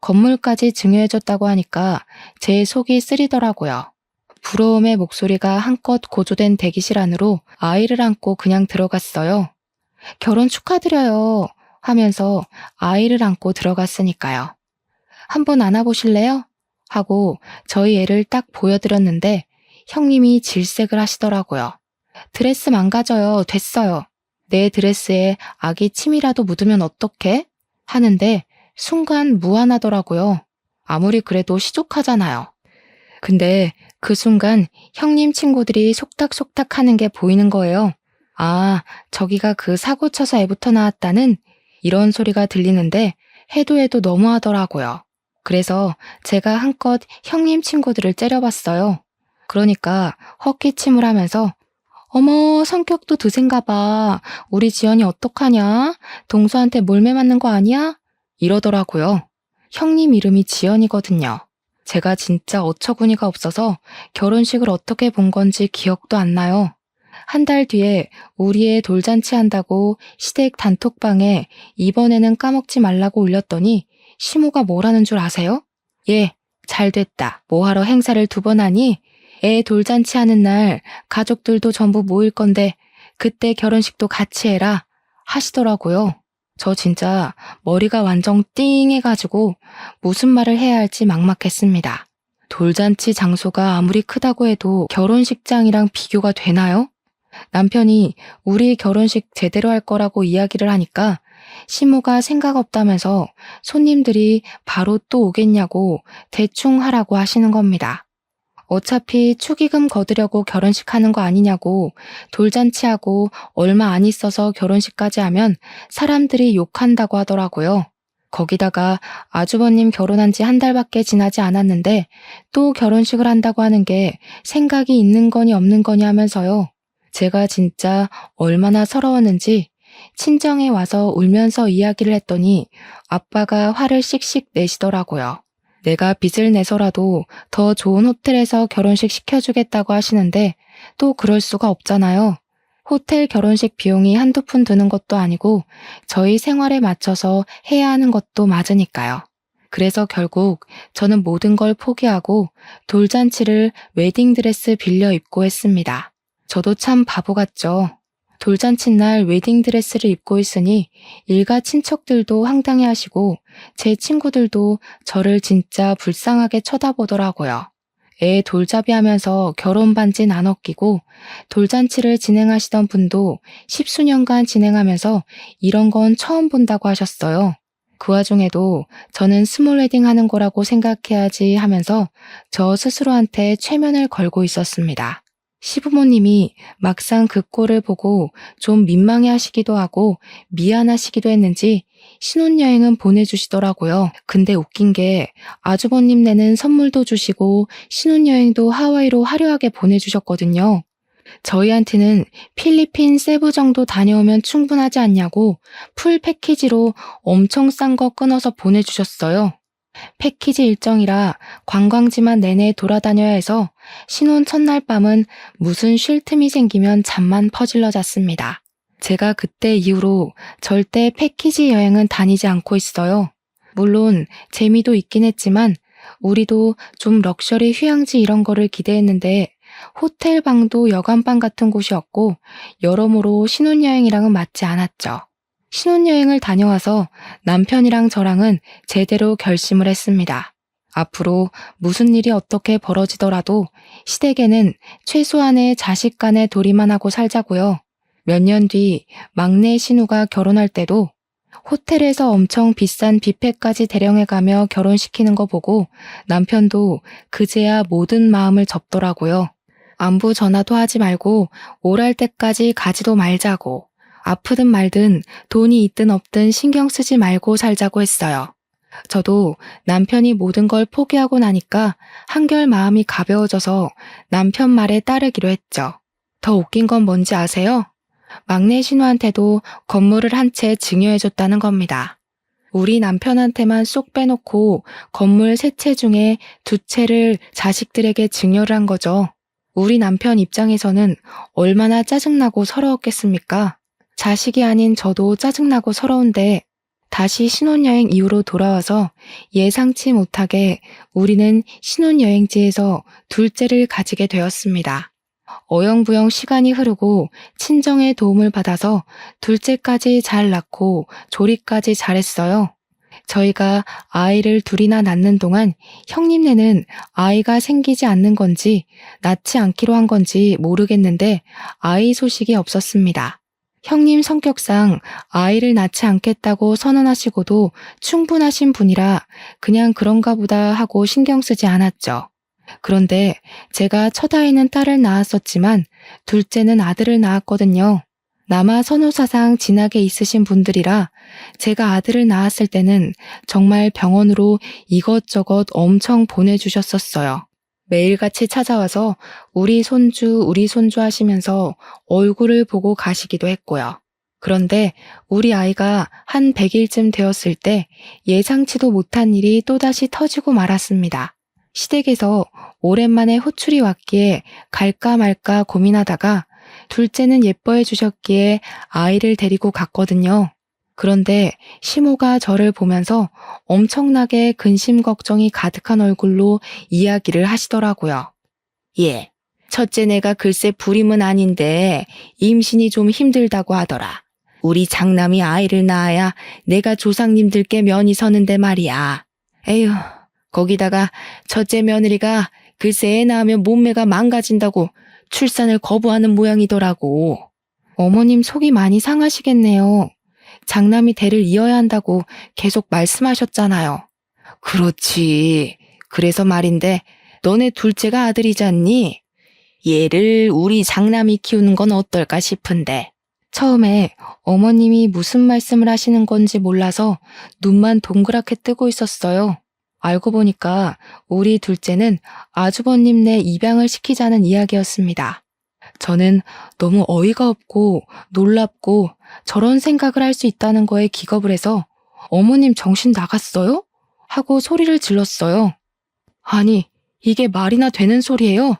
건물까지 증여해줬다고 하니까 제 속이 쓰리더라고요. 부러움의 목소리가 한껏 고조된 대기실 안으로 아이를 안고 그냥 들어갔어요. 결혼 축하드려요 하면서 아이를 안고 들어갔으니까요. 한번 안아보실래요? 하고 저희 애를 딱 보여드렸는데 형님이 질색을 하시더라고요. 드레스 망가져요. 됐어요. 내 드레스에 아기 침이라도 묻으면 어떡해? 하는데 순간 무안하더라고요. 아무리 그래도 시족하잖아요. 근데 그 순간 형님 친구들이 속닥속닥 하는 게 보이는 거예요. 아, 저기가 그 사고 쳐서 애부터 나왔다는 이런 소리가 들리는데 해도 해도 너무하더라고요. 그래서 제가 한껏 형님 친구들을 째려봤어요. 그러니까 헛기침을 하면서 어머, 성격도 드센가 봐. 우리 지연이 어떡하냐? 동수한테 몰매 맞는 거 아니야? 이러더라고요. 형님 이름이 지연이거든요. 제가 진짜 어처구니가 없어서 결혼식을 어떻게 본 건지 기억도 안 나요. 한 달 뒤에 우리 애 돌잔치 한다고 시댁 단톡방에 이번에는 까먹지 말라고 올렸더니 시모가 뭐라는 줄 아세요? 예, 잘됐다. 뭐하러 행사를 2번 하니? 애 돌잔치 하는 날 가족들도 전부 모일 건데 그때 결혼식도 같이 해라 하시더라고요. 저 진짜 머리가 완전 띵해가지고 무슨 말을 해야 할지 막막했습니다. 돌잔치 장소가 아무리 크다고 해도 결혼식장이랑 비교가 되나요? 남편이 우리 결혼식 제대로 할 거라고 이야기를 하니까 시모가 생각 없다면서 손님들이 바로 또 오겠냐고 대충 하라고 하시는 겁니다. 어차피 축의금 거두려고 결혼식 하는 거 아니냐고 돌잔치하고 얼마 안 있어서 결혼식까지 하면 사람들이 욕한다고 하더라고요. 거기다가 아주버님 결혼한 지 1달밖에 지나지 않았는데 또 결혼식을 한다고 하는 게 생각이 있는 거니 없는 거니 하면서요. 제가 진짜 얼마나 서러웠는지 친정에 와서 울면서 이야기를 했더니 아빠가 화를 씩씩 내시더라고요. 내가 빚을 내서라도 더 좋은 호텔에서 결혼식 시켜주겠다고 하시는데 또 그럴 수가 없잖아요. 호텔 결혼식 비용이 한두 푼 드는 것도 아니고 저희 생활에 맞춰서 해야 하는 것도 맞으니까요. 그래서 결국 저는 모든 걸 포기하고 돌잔치를 웨딩드레스 빌려 입고 했습니다. 저도 참 바보 같죠. 돌잔치 날 웨딩드레스를 입고 있으니 일가 친척들도 황당해 하시고 제 친구들도 저를 진짜 불쌍하게 쳐다보더라고요. 애 돌잡이 하면서 결혼 반지 나눠 끼고 돌잔치를 진행하시던 분도 10수년간 진행하면서 이런 건 처음 본다고 하셨어요. 그 와중에도 저는 스몰 웨딩 하는 거라고 생각해야지 하면서 저 스스로한테 최면을 걸고 있었습니다. 시부모님이 막상 그 꼴을 보고 좀 민망해 하시기도 하고 미안하시기도 했는지 신혼여행은 보내주시더라고요. 근데 웃긴 게 아주버님네는 선물도 주시고 신혼여행도 하와이로 화려하게 보내주셨거든요. 저희한테는 필리핀 세부 정도 다녀오면 충분하지 않냐고 풀 패키지로 엄청 싼 거 끊어서 보내주셨어요. 패키지 일정이라 관광지만 내내 돌아다녀야 해서 신혼 첫날 밤은 무슨 쉴 틈이 생기면 잠만 퍼질러 잤습니다. 제가 그때 이후로 절대 패키지 여행은 다니지 않고 있어요. 물론 재미도 있긴 했지만 우리도 좀 럭셔리 휴양지 이런 거를 기대했는데 호텔 방도 여관방 같은 곳이었고 여러모로 신혼여행이랑은 맞지 않았죠. 신혼여행을 다녀와서 남편이랑 저랑은 제대로 결심을 했습니다. 앞으로 무슨 일이 어떻게 벌어지더라도 시댁에는 최소한의 자식 간의 도리만 하고 살자고요. 몇 년 뒤 막내 신우가 결혼할 때도 호텔에서 엄청 비싼 뷔페까지 대령해가며 결혼시키는 거 보고 남편도 그제야 모든 마음을 접더라고요. 안부 전화도 하지 말고 오랄 때까지 가지도 말자고. 아프든 말든 돈이 있든 없든 신경 쓰지 말고 살자고 했어요. 저도 남편이 모든 걸 포기하고 나니까 한결 마음이 가벼워져서 남편 말에 따르기로 했죠. 더 웃긴 건 뭔지 아세요? 막내 신우한테도 건물을 한 채 증여해줬다는 겁니다. 우리 남편한테만 쏙 빼놓고 건물 3채 중에 2채를 자식들에게 증여를 한 거죠. 우리 남편 입장에서는 얼마나 짜증나고 서러웠겠습니까? 자식이 아닌 저도 짜증나고 서러운데 다시 신혼여행 이후로 돌아와서 예상치 못하게 우리는 신혼여행지에서 둘째를 가지게 되었습니다. 어영부영 시간이 흐르고 친정의 도움을 받아서 둘째까지 잘 낳고 조리까지 잘했어요. 저희가 아이를 둘이나 낳는 동안 형님네는 아이가 생기지 않는 건지 낳지 않기로 한 건지 모르겠는데 아이 소식이 없었습니다. 형님 성격상 아이를 낳지 않겠다고 선언하시고도 충분하신 분이라 그냥 그런가 보다 하고 신경 쓰지 않았죠. 그런데 제가 첫 아이는 딸을 낳았었지만 둘째는 아들을 낳았거든요. 남아 선호사상 진하게 있으신 분들이라 제가 아들을 낳았을 때는 정말 병원으로 이것저것 엄청 보내주셨었어요. 매일같이 찾아와서 우리 손주 하시면서 얼굴을 보고 가시기도 했고요. 그런데 우리 아이가 한 100일쯤 되었을 때 예상치도 못한 일이 또다시 터지고 말았습니다. 시댁에서 오랜만에 호출이 왔기에 갈까 말까 고민하다가 둘째는 예뻐해 주셨기에 아이를 데리고 갔거든요. 그런데 시모가 저를 보면서 엄청나게 근심 걱정이 가득한 얼굴로 이야기를 하시더라고요. 예, 첫째네가 글쎄 불임은 아닌데 임신이 좀 힘들다고 하더라. 우리 장남이 아이를 낳아야 내가 조상님들께 면이 서는데 말이야. 에휴, 거기다가 첫째 며느리가 글쎄 애 낳으면 몸매가 망가진다고 출산을 거부하는 모양이더라고. 어머님 속이 많이 상하시겠네요. 장남이 대를 이어야 한다고 계속 말씀하셨잖아요. 그렇지. 그래서 말인데 너네 둘째가 아들이잖니? 얘를 우리 장남이 키우는 건 어떨까 싶은데. 처음에 어머님이 무슨 말씀을 하시는 건지 몰라서 눈만 동그랗게 뜨고 있었어요. 알고 보니까 우리 둘째는 아주버님네 입양을 시키자는 이야기였습니다. 저는 너무 어이가 없고 놀랍고 저런 생각을 할 수 있다는 거에 기겁을 해서 어머님 정신 나갔어요? 하고 소리를 질렀어요. 아니, 이게 말이나 되는 소리예요?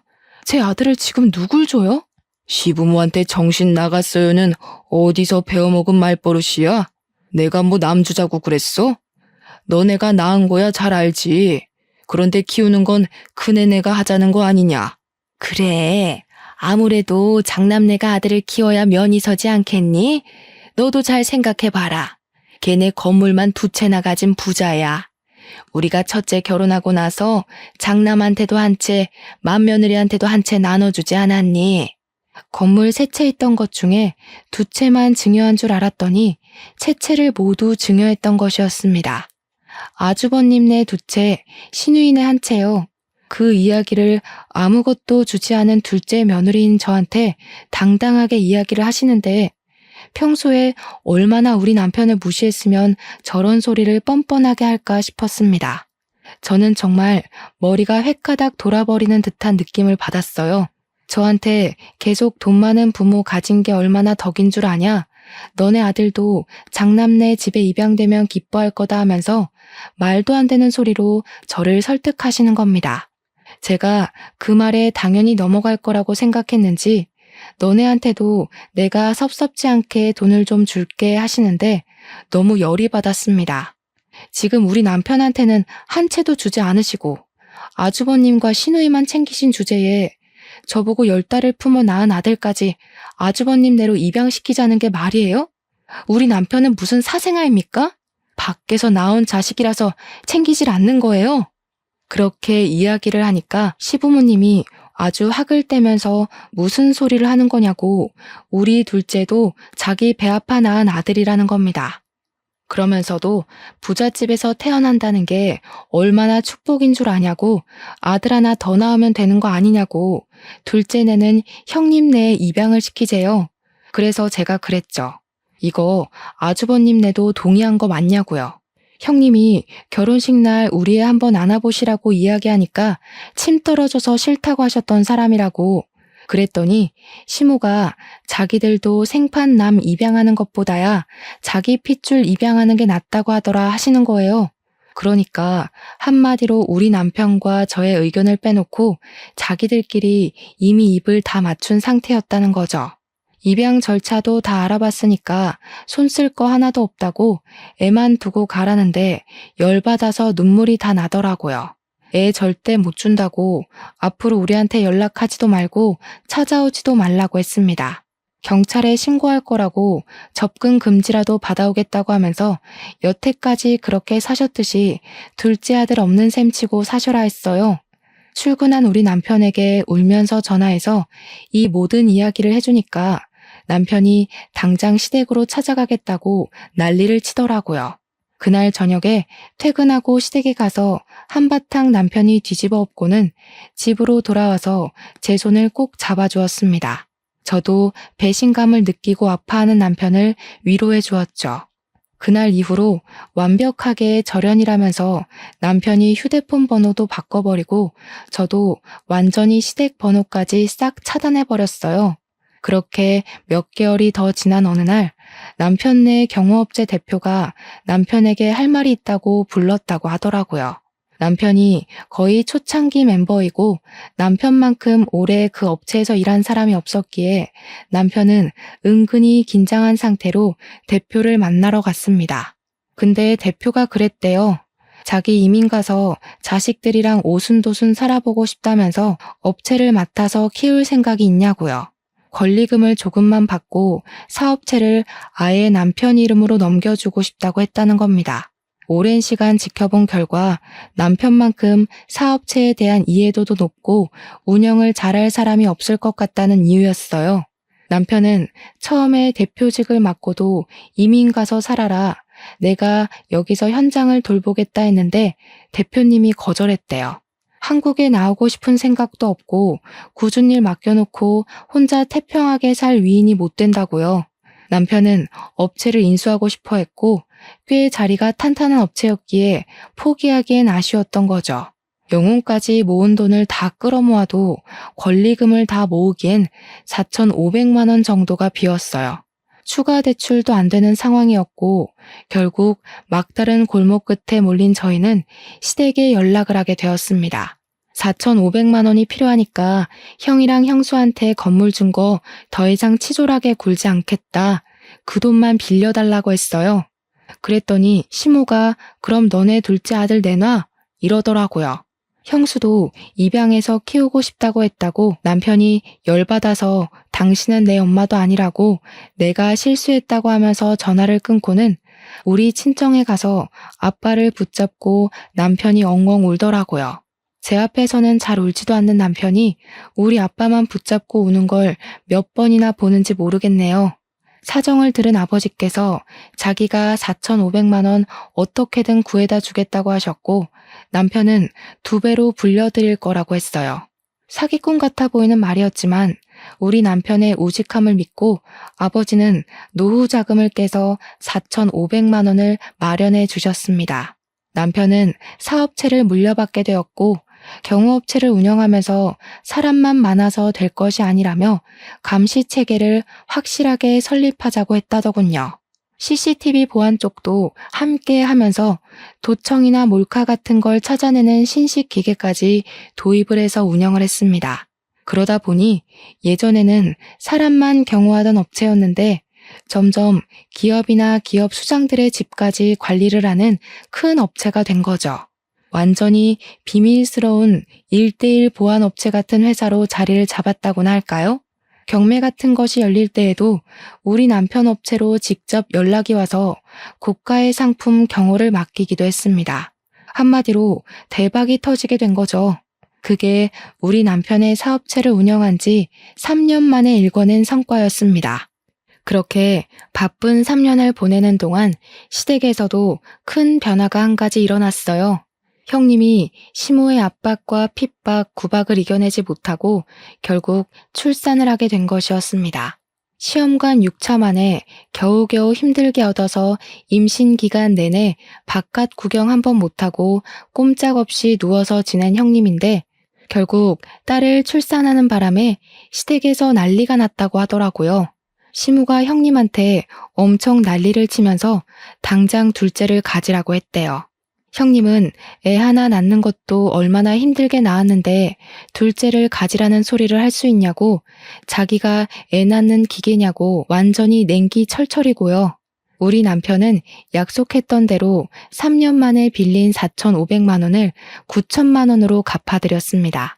제 아들을 지금 누굴 줘요? 시부모한테 정신 나갔어요는 어디서 배워먹은 말버릇이야? 내가 뭐 남주자고 그랬어? 너네가 낳은 거야 잘 알지. 그런데 키우는 건 큰애네가 하자는 거 아니냐? 그래, 아무래도 장남내가 아들을 키워야 면이 서지 않겠니? 너도 잘 생각해봐라. 걔네 건물만 2채나 가진 부자야. 우리가 첫째 결혼하고 나서 장남한테도 한 채, 맏며느리한테도 한 채 나눠주지 않았니? 건물 3채 있던 것 중에 2채만 증여한 줄 알았더니 채채를 모두 증여했던 것이었습니다. 아주버님네 2채, 시누이네 1채요. 그 이야기를 아무것도 주지 않은 둘째 며느리인 저한테 당당하게 이야기를 하시는데 평소에 얼마나 우리 남편을 무시했으면 저런 소리를 뻔뻔하게 할까 싶었습니다. 저는 정말 머리가 획가닥 돌아버리는 듯한 느낌을 받았어요. 저한테 계속 돈 많은 부모 가진 게 얼마나 덕인 줄 아냐? 너네 아들도 장남네 집에 입양되면 기뻐할 거다 하면서 말도 안 되는 소리로 저를 설득하시는 겁니다. 제가 그 말에 당연히 넘어갈 거라고 생각했는지 너네한테도 내가 섭섭지 않게 돈을 좀 줄게 하시는데 너무 열이 받았습니다. 지금 우리 남편한테는 한 채도 주지 않으시고 아주버님과 시누이만 챙기신 주제에 저보고 10달을 품어 낳은 아들까지 아주버님네로 입양시키자는 게 말이에요? 우리 남편은 무슨 사생아입니까? 밖에서 나온 자식이라서 챙기질 않는 거예요? 그렇게 이야기를 하니까 시부모님이 아주 학을 떼면서 무슨 소리를 하는 거냐고 우리 둘째도 자기 배 아파 낳은 아들이라는 겁니다. 그러면서도 부잣집에서 태어난다는 게 얼마나 축복인 줄 아냐고 아들 하나 더 낳으면 되는 거 아니냐고 둘째네는 형님네에 입양을 시키재요. 그래서 제가 그랬죠. 이거 아주버님네도 동의한 거 맞냐고요. 형님이 결혼식 날 우리 애 한번 안아보시라고 이야기하니까 침 떨어져서 싫다고 하셨던 사람이라고. 그랬더니 시모가 자기들도 생판 남 입양하는 것보다야 자기 핏줄 입양하는 게 낫다고 하더라 하시는 거예요. 그러니까 한마디로 우리 남편과 저의 의견을 빼놓고 자기들끼리 이미 입을 다 맞춘 상태였다는 거죠. 입양 절차도 다 알아봤으니까 손 쓸 거 하나도 없다고 애만 두고 가라는데 열받아서 눈물이 다 나더라고요. 애 절대 못 준다고 앞으로 우리한테 연락하지도 말고 찾아오지도 말라고 했습니다. 경찰에 신고할 거라고 접근 금지라도 받아오겠다고 하면서 여태까지 그렇게 사셨듯이 둘째 아들 없는 셈 치고 사셔라 했어요. 출근한 우리 남편에게 울면서 전화해서 이 모든 이야기를 해주니까 남편이 당장 시댁으로 찾아가겠다고 난리를 치더라고요. 그날 저녁에 퇴근하고 시댁에 가서 한바탕 남편이 뒤집어 엎고는 집으로 돌아와서 제 손을 꼭 잡아주었습니다. 저도 배신감을 느끼고 아파하는 남편을 위로해 주었죠. 그날 이후로 완벽하게 절연이라면서 남편이 휴대폰 번호도 바꿔버리고 저도 완전히 시댁 번호까지 싹 차단해버렸어요. 그렇게 몇 개월이 더 지난 어느 날 남편네 경호업체 대표가 남편에게 할 말이 있다고 불렀다고 하더라고요. 남편이 거의 초창기 멤버이고 남편만큼 오래 그 업체에서 일한 사람이 없었기에 남편은 은근히 긴장한 상태로 대표를 만나러 갔습니다. 근데 대표가 그랬대요. 자기 이민 가서 자식들이랑 오순도순 살아보고 싶다면서 업체를 맡아서 키울 생각이 있냐고요. 권리금을 조금만 받고 사업체를 아예 남편 이름으로 넘겨주고 싶다고 했다는 겁니다. 오랜 시간 지켜본 결과 남편만큼 사업체에 대한 이해도도 높고 운영을 잘할 사람이 없을 것 같다는 이유였어요. 남편은 처음에 대표직을 맡고도 이민 가서 살아라. 내가 여기서 현장을 돌보겠다 했는데 대표님이 거절했대요. 한국에 나오고 싶은 생각도 없고 굳은 일 맡겨놓고 혼자 태평하게 살 위인이 못 된다고요. 남편은 업체를 인수하고 싶어 했고 꽤 자리가 탄탄한 업체였기에 포기하기엔 아쉬웠던 거죠. 영혼까지 모은 돈을 다 끌어모아도 권리금을 다 모으기엔 4,500만 원 정도가 비었어요. 추가 대출도 안 되는 상황이었고 결국 막다른 골목 끝에 몰린 저희는 시댁에 연락을 하게 되었습니다. 4,500만 원이 필요하니까 형이랑 형수한테 건물 준 거 더 이상 치졸하게 굴지 않겠다. 그 돈만 빌려달라고 했어요. 그랬더니 시모가 그럼 너네 둘째 아들 내놔 이러더라고요. 형수도 입양해서 키우고 싶다고 했다고 남편이 열받아서 당신은 내 엄마도 아니라고 내가 실수했다고 하면서 전화를 끊고는 우리 친정에 가서 아빠를 붙잡고 남편이 엉엉 울더라고요. 제 앞에서는 잘 울지도 않는 남편이 우리 아빠만 붙잡고 우는 걸 몇 번이나 보는지 모르겠네요. 사정을 들은 아버지께서 자기가 4,500만 원 어떻게든 구해다 주겠다고 하셨고 남편은 2배로 불려드릴 거라고 했어요. 사기꾼 같아 보이는 말이었지만 우리 남편의 우직함을 믿고 아버지는 노후 자금을 깨서 4,500만 원을 마련해 주셨습니다. 남편은 사업체를 물려받게 되었고 경호업체를 운영하면서 사람만 많아서 될 것이 아니라며 감시 체계를 확실하게 설립하자고 했다더군요. CCTV 보안 쪽도 함께 하면서 도청이나 몰카 같은 걸 찾아내는 신식 기계까지 도입을 해서 운영을 했습니다. 그러다 보니 예전에는 사람만 경호하던 업체였는데 점점 기업이나 기업 수장들의 집까지 관리를 하는 큰 업체가 된 거죠. 완전히 비밀스러운 1:1 보안업체 같은 회사로 자리를 잡았다고나 할까요? 경매 같은 것이 열릴 때에도 우리 남편 업체로 직접 연락이 와서 고가의 상품 경호를 맡기기도 했습니다. 한마디로 대박이 터지게 된 거죠. 그게 우리 남편의 사업체를 운영한 지 3년 만에 일궈낸 성과였습니다. 그렇게 바쁜 3년을 보내는 동안 시댁에서도 큰 변화가 한 가지 일어났어요. 형님이 시모의 압박과 핍박, 구박을 이겨내지 못하고 결국 출산을 하게 된 것이었습니다. 시험관 6차 만에 겨우겨우 힘들게 얻어서 임신 기간 내내 바깥 구경 한 번 못하고 꼼짝없이 누워서 지낸 형님인데 결국 딸을 출산하는 바람에 시댁에서 난리가 났다고 하더라고요. 시모가 형님한테 엄청 난리를 치면서 당장 둘째를 가지라고 했대요. 형님은 애 하나 낳는 것도 얼마나 힘들게 낳았는데 둘째를 가지라는 소리를 할 수 있냐고 자기가 애 낳는 기계냐고 완전히 냉기 철철이고요. 우리 남편은 약속했던 대로 3년 만에 빌린 4,500만 원을 9천만 원으로 갚아드렸습니다.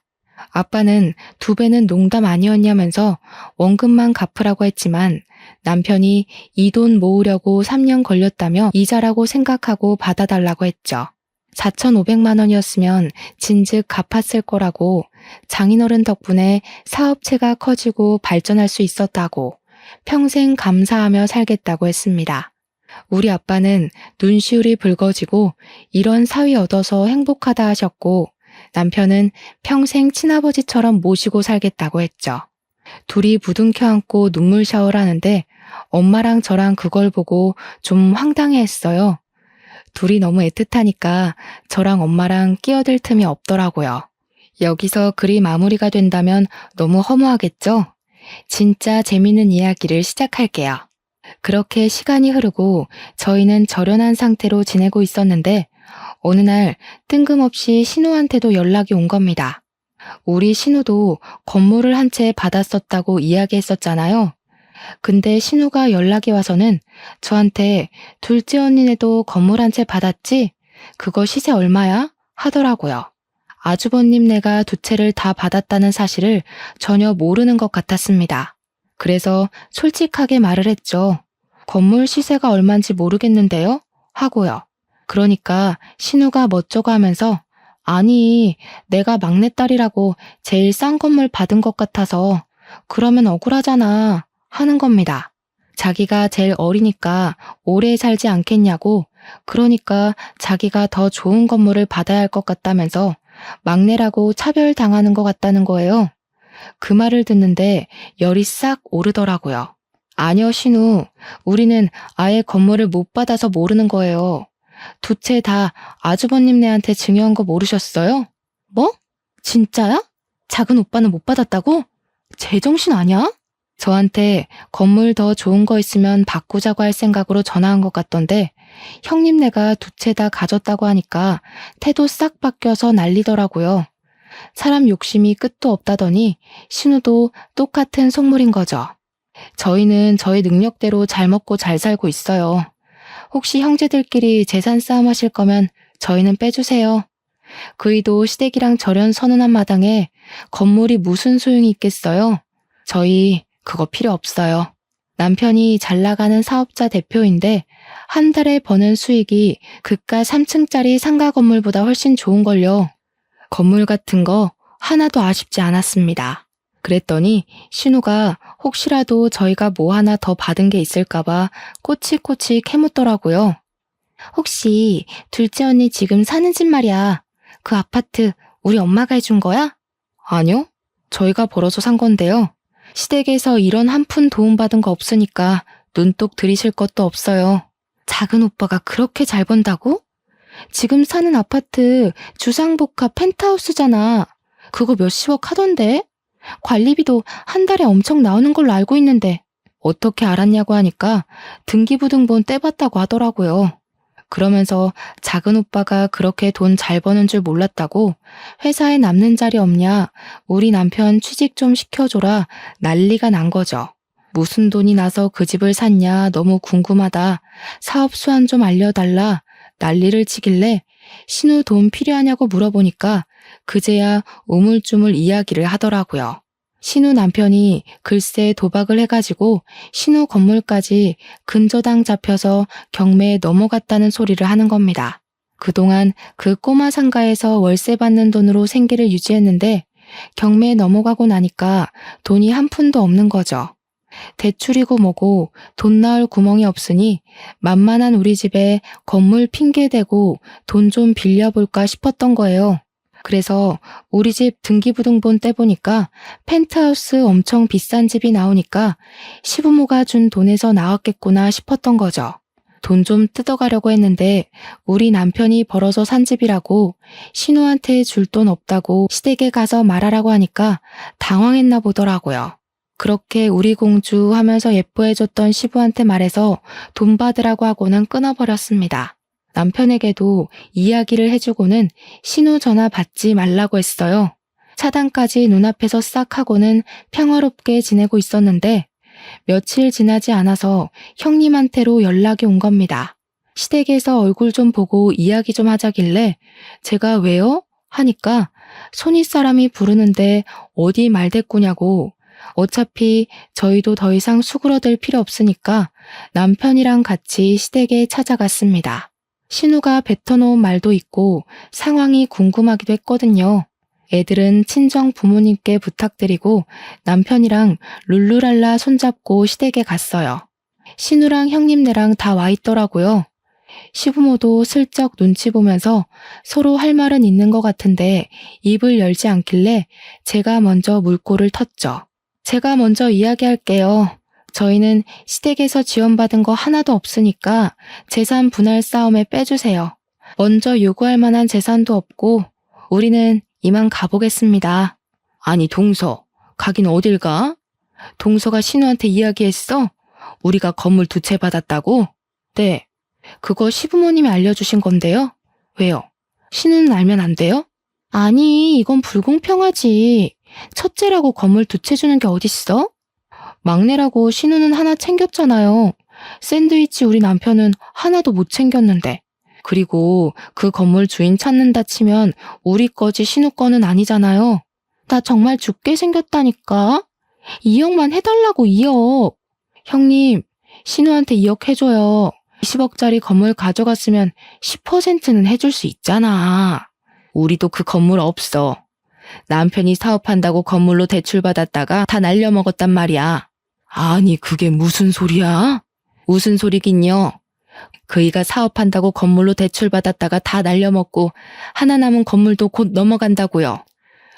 아빠는 2배는 농담 아니었냐면서 원금만 갚으라고 했지만 남편이 이 돈 모으려고 3년 걸렸다며 이자라고 생각하고 받아달라고 했죠. 4,500만 원이었으면 진즉 갚았을 거라고 장인어른 덕분에 사업체가 커지고 발전할 수 있었다고 평생 감사하며 살겠다고 했습니다. 우리 아빠는 눈시울이 붉어지고 이런 사위 얻어서 행복하다 하셨고 남편은 평생 친아버지처럼 모시고 살겠다고 했죠. 둘이 부둥켜 안고 눈물 샤워를 하는데 엄마랑 저랑 그걸 보고 좀 황당해했어요. 둘이 너무 애틋하니까 저랑 엄마랑 끼어들 틈이 없더라고요. 여기서 글이 마무리가 된다면 너무 허무하겠죠? 진짜 재밌는 이야기를 시작할게요. 그렇게 시간이 흐르고 저희는 절연한 상태로 지내고 있었는데 어느 날 뜬금없이 신우한테도 연락이 온 겁니다. 우리 신우도 건물을 한 채 받았었다고 이야기했었잖아요. 근데 신우가 연락이 와서는 저한테 둘째 언니네도 건물 한 채 받았지? 그거 시세 얼마야? 하더라고요. 아주버님네가 2채를 다 받았다는 사실을 전혀 모르는 것 같았습니다. 그래서 솔직하게 말을 했죠. 건물 시세가 얼만지 모르겠는데요? 하고요. 그러니까 신우가 멋쩍어 하면서 아니, 내가 막내딸이라고 제일 싼 건물 받은 것 같아서 그러면 억울하잖아 하는 겁니다. 자기가 제일 어리니까 오래 살지 않겠냐고 그러니까 자기가 더 좋은 건물을 받아야 할 것 같다면서 막내라고 차별당하는 것 같다는 거예요. 그 말을 듣는데 열이 싹 오르더라고요. 아니요, 신우. 우리는 아예 건물을 못 받아서 모르는 거예요. 2채 다 아주버님네한테 증여한 거 모르셨어요? 뭐? 진짜야? 작은 오빠는 못 받았다고? 제정신 아냐? 저한테 건물 더 좋은 거 있으면 바꾸자고 할 생각으로 전화한 것 같던데 형님네가 두 채 다 가졌다고 하니까 태도 싹 바뀌어서 난리더라고요. 사람 욕심이 끝도 없다더니 신우도 똑같은 속물인 거죠. 저희는 저희 능력대로 잘 먹고 잘 살고 있어요. 혹시 형제들끼리 재산 싸움 하실 거면 저희는 빼주세요. 그이도 시댁이랑 절연 선언한 마당에 건물이 무슨 소용이 있겠어요? 저희 그거 필요 없어요. 남편이 잘 나가는 사업자 대표인데 한 달에 버는 수익이 그깟 3층짜리 상가 건물보다 훨씬 좋은걸요. 건물 같은 거 하나도 아쉽지 않았습니다. 그랬더니 신우가 혹시라도 저희가 뭐 하나 더 받은 게 있을까봐 꼬치꼬치 캐묻더라고요. 혹시 둘째 언니 지금 사는 집 말이야. 그 아파트 우리 엄마가 해준 거야? 아니요. 저희가 벌어서 산 건데요. 시댁에서 이런 한 푼 도움받은 거 없으니까 눈독 들이실 것도 없어요. 작은 오빠가 그렇게 잘 번다고? 지금 사는 아파트 주상복합 펜트하우스잖아. 그거 몇십억 하던데? 관리비도 한 달에 엄청 나오는 걸로 알고 있는데 어떻게 알았냐고 하니까 등기부등본 떼봤다고 하더라고요. 그러면서 작은 오빠가 그렇게 돈 잘 버는 줄 몰랐다고 회사에 남는 자리 없냐, 우리 남편 취직 좀 시켜줘라 난리가 난 거죠. 무슨 돈이 나서 그 집을 샀냐 너무 궁금하다, 사업 수완 좀 알려달라 난리를 치길래 신우 돈 필요하냐고 물어보니까 그제야 우물쭈물 이야기를 하더라고요. 신우 남편이 글쎄 도박을 해가지고 신우 건물까지 근저당 잡혀서 경매에 넘어갔다는 소리를 하는 겁니다. 그동안 그 꼬마 상가에서 월세 받는 돈으로 생계를 유지했는데 경매에 넘어가고 나니까 돈이 한 푼도 없는 거죠. 대출이고 뭐고 돈 나올 구멍이 없으니 만만한 우리 집에 건물 핑계대고 돈 좀 빌려볼까 싶었던 거예요. 그래서 우리 집 등기부등본 떼보니까 펜트하우스 엄청 비싼 집이 나오니까 시부모가 준 돈에서 나왔겠구나 싶었던 거죠. 돈 좀 뜯어가려고 했는데 우리 남편이 벌어서 산 집이라고 신우한테 줄 돈 없다고 시댁에 가서 말하라고 하니까 당황했나 보더라고요. 그렇게 우리 공주 하면서 예뻐해줬던 시부한테 말해서 돈 받으라고 하고는 끊어버렸습니다. 남편에게도 이야기를 해주고는 신우 전화 받지 말라고 했어요. 차단까지 눈앞에서 싹 하고는 평화롭게 지내고 있었는데 며칠 지나지 않아서 형님한테로 연락이 온 겁니다. 시댁에서 얼굴 좀 보고 이야기 좀 하자길래 제가 왜요? 하니까 손윗사람이 부르는데 어디 말대꾸냐고, 어차피 저희도 더 이상 수그러들 필요 없으니까 남편이랑 같이 시댁에 찾아갔습니다. 신우가 뱉어놓은 말도 있고 상황이 궁금하기도 했거든요. 애들은 친정 부모님께 부탁드리고 남편이랑 룰루랄라 손잡고 시댁에 갔어요. 신우랑 형님네랑 다 와 있더라고요. 시부모도 슬쩍 눈치 보면서 서로 할 말은 있는 것 같은데 입을 열지 않길래 제가 먼저 물꼬를 텄죠. 제가 먼저 이야기할게요. 저희는 시댁에서 지원받은 거 하나도 없으니까 재산 분할 싸움에 빼주세요. 먼저 요구할 만한 재산도 없고 우리는 이만 가보겠습니다. 아니 동서, 가긴 어딜 가? 동서가 신우한테 이야기했어? 우리가 건물 두 채 받았다고? 네. 그거 시부모님이 알려주신 건데요. 왜요? 신우는 알면 안 돼요? 아니, 이건 불공평하지. 첫째라고 건물 두 채 주는 게 어딨어? 막내라고 신우는 하나 챙겼잖아요. 샌드위치 우리 남편은 하나도 못 챙겼는데. 그리고 그 건물 주인 찾는다 치면 우리 거지 신우 거는 아니잖아요. 나 정말 죽게 생겼다니까. 2억만 해달라고 2억. 형님, 신우한테 2억 해줘요. 20억짜리 건물 가져갔으면 10%는 해줄 수 있잖아. 우리도 그 건물 없어. 남편이 사업한다고 건물로 대출받았다가 다 날려먹었단 말이야. 아니 그게 무슨 소리야? 무슨 소리긴요. 그이가 사업한다고 건물로 대출받았다가 다 날려먹고 하나 남은 건물도 곧 넘어간다고요.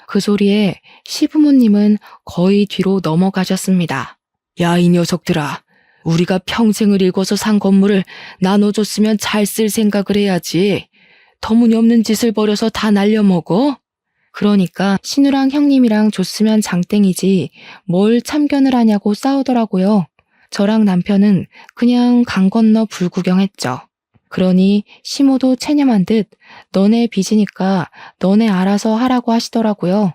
그 소리에 시부모님은 거의 뒤로 넘어가셨습니다. 야, 이 녀석들아. 우리가 평생을 일궈서 산 건물을 나눠줬으면 잘 쓸 생각을 해야지. 터무니없는 짓을 벌여서 다 날려먹어? 그러니까 신우랑 형님이랑 줬으면 장땡이지 뭘 참견을 하냐고 싸우더라고요. 저랑 남편은 그냥 강 건너 불구경했죠. 그러니 시모도 체념한 듯 너네 빚이니까 너네 알아서 하라고 하시더라고요.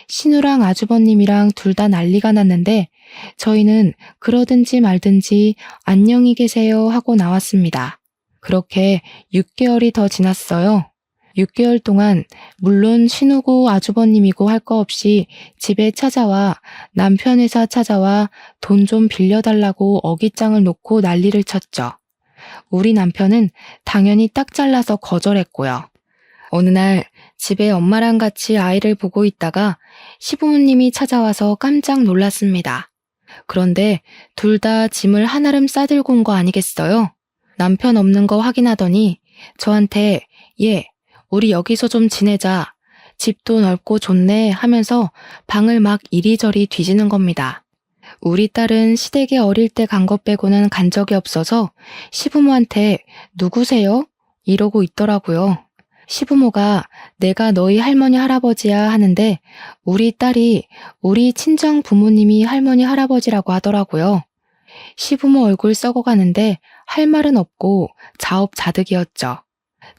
신우랑 아주버님이랑 둘 다 난리가 났는데 저희는 그러든지 말든지 안녕히 계세요 하고 나왔습니다. 그렇게 6개월이 더 지났어요. 6개월 동안 물론 신우고 아주버님이고 할 거 없이 집에 찾아와 남편 회사 찾아와 돈 좀 빌려달라고 어깃장을 놓고 난리를 쳤죠. 우리 남편은 당연히 딱 잘라서 거절했고요. 어느 날 집에 엄마랑 같이 아이를 보고 있다가 시부모님이 찾아와서 깜짝 놀랐습니다. 그런데 둘 다 짐을 한아름 싸들고 온 거 아니겠어요? 남편 없는 거 확인하더니 저한테 우리 여기서 좀 지내자. 집도 넓고 좋네 하면서 방을 막 이리저리 뒤지는 겁니다. 우리 딸은 시댁에 어릴 때 간 것 빼고는 간 적이 없어서 시부모한테 누구세요? 이러고 있더라고요. 시부모가 내가 너희 할머니 할아버지야 하는데 우리 딸이 우리 친정 부모님이 할머니 할아버지라고 하더라고요. 시부모 얼굴 썩어가는데 할 말은 없고 자업자득이었죠.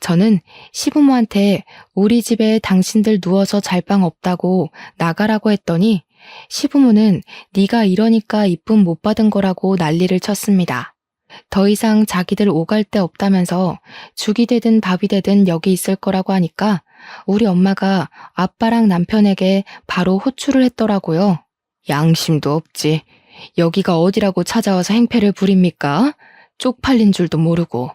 저는 시부모한테 우리 집에 당신들 누워서 잘 방 없다고 나가라고 했더니 시부모는 네가 이러니까 이쁨 못 받은 거라고 난리를 쳤습니다. 더 이상 자기들 오갈 데 없다면서 죽이 되든 밥이 되든 여기 있을 거라고 하니까 우리 엄마가 아빠랑 남편에게 바로 호출을 했더라고요. 양심도 없지. 여기가 어디라고 찾아와서 행패를 부립니까? 쪽팔린 줄도 모르고.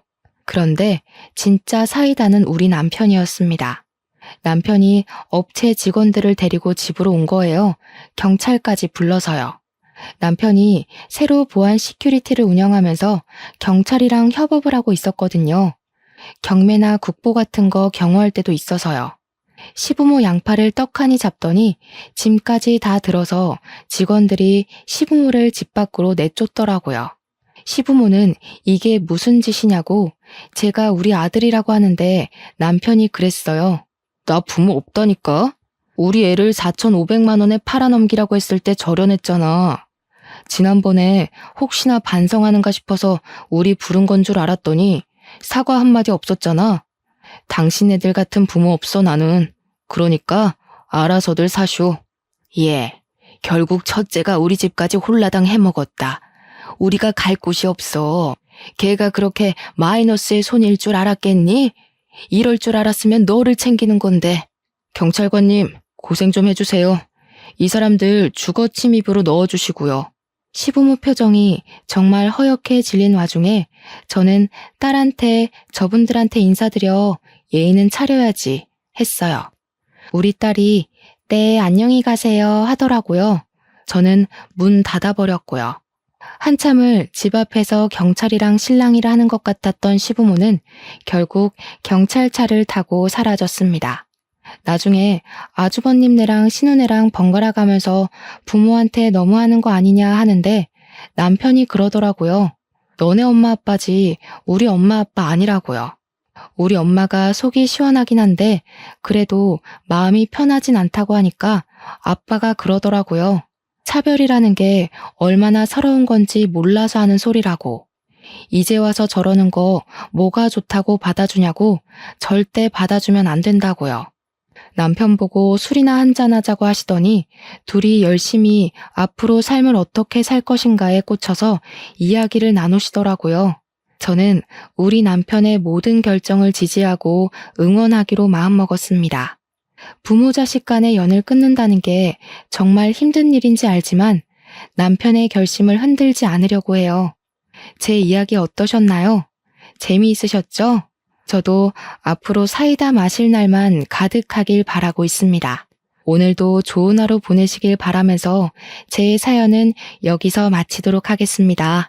그런데 진짜 사이다는 우리 남편이었습니다. 남편이 업체 직원들을 데리고 집으로 온 거예요. 경찰까지 불러서요. 남편이 새로 보안 시큐리티를 운영하면서 경찰이랑 협업을 하고 있었거든요. 경매나 국보 같은 거 경호할 때도 있어서요. 시부모 양팔을 떡하니 잡더니 짐까지 다 들어서 직원들이 시부모를 집 밖으로 내쫓더라고요. 시부모는 이게 무슨 짓이냐고 제가 우리 아들이라고 하는데 남편이 그랬어요. 나 부모 없다니까? 우리 애를 4,500만 원에 팔아넘기라고 했을 때 절연했잖아. 지난번에 혹시나 반성하는가 싶어서 우리 부른 건 줄 알았더니 사과 한마디 없었잖아. 당신 애들 같은 부모 없어 나는. 그러니까 알아서들 사쇼. 결국 첫째가 우리 집까지 홀라당 해먹었다. 우리가 갈 곳이 없어. 걔가 그렇게 마이너스의 손일 줄 알았겠니? 이럴 줄 알았으면 너를 챙기는 건데. 경찰관님, 고생 좀 해주세요. 이 사람들 주거 침입으로 넣어주시고요. 시부모 표정이 정말 허옇게 질린 와중에 저는 딸한테 저분들한테 인사드려 예의는 차려야지 했어요. 우리 딸이 네 안녕히 가세요 하더라고요. 저는 문 닫아버렸고요. 한참을 집 앞에서 경찰이랑 실랑이를 하는 것 같았던 시부모는 결국 경찰차를 타고 사라졌습니다. 나중에 아주버님네랑 신우네랑 번갈아 가면서 부모한테 너무하는 거 아니냐 하는데 남편이 그러더라고요. 너네 엄마 아빠지 우리 엄마 아빠 아니라고요. 우리 엄마가 속이 시원하긴 한데 그래도 마음이 편하진 않다고 하니까 아빠가 그러더라고요. 차별이라는 게 얼마나 서러운 건지 몰라서 하는 소리라고. 이제 와서 저러는 거 뭐가 좋다고 받아주냐고 절대 받아주면 안 된다고요. 남편 보고 술이나 한잔하자고 하시더니 둘이 열심히 앞으로 삶을 어떻게 살 것인가에 꽂혀서 이야기를 나누시더라고요. 저는 우리 남편의 모든 결정을 지지하고 응원하기로 마음먹었습니다. 부모 자식 간의 연을 끊는다는 게 정말 힘든 일인지 알지만 남편의 결심을 흔들지 않으려고 해요. 제 이야기 어떠셨나요? 재미있으셨죠? 저도 앞으로 사이다 마실 날만 가득하길 바라고 있습니다. 오늘도 좋은 하루 보내시길 바라면서 제 사연은 여기서 마치도록 하겠습니다.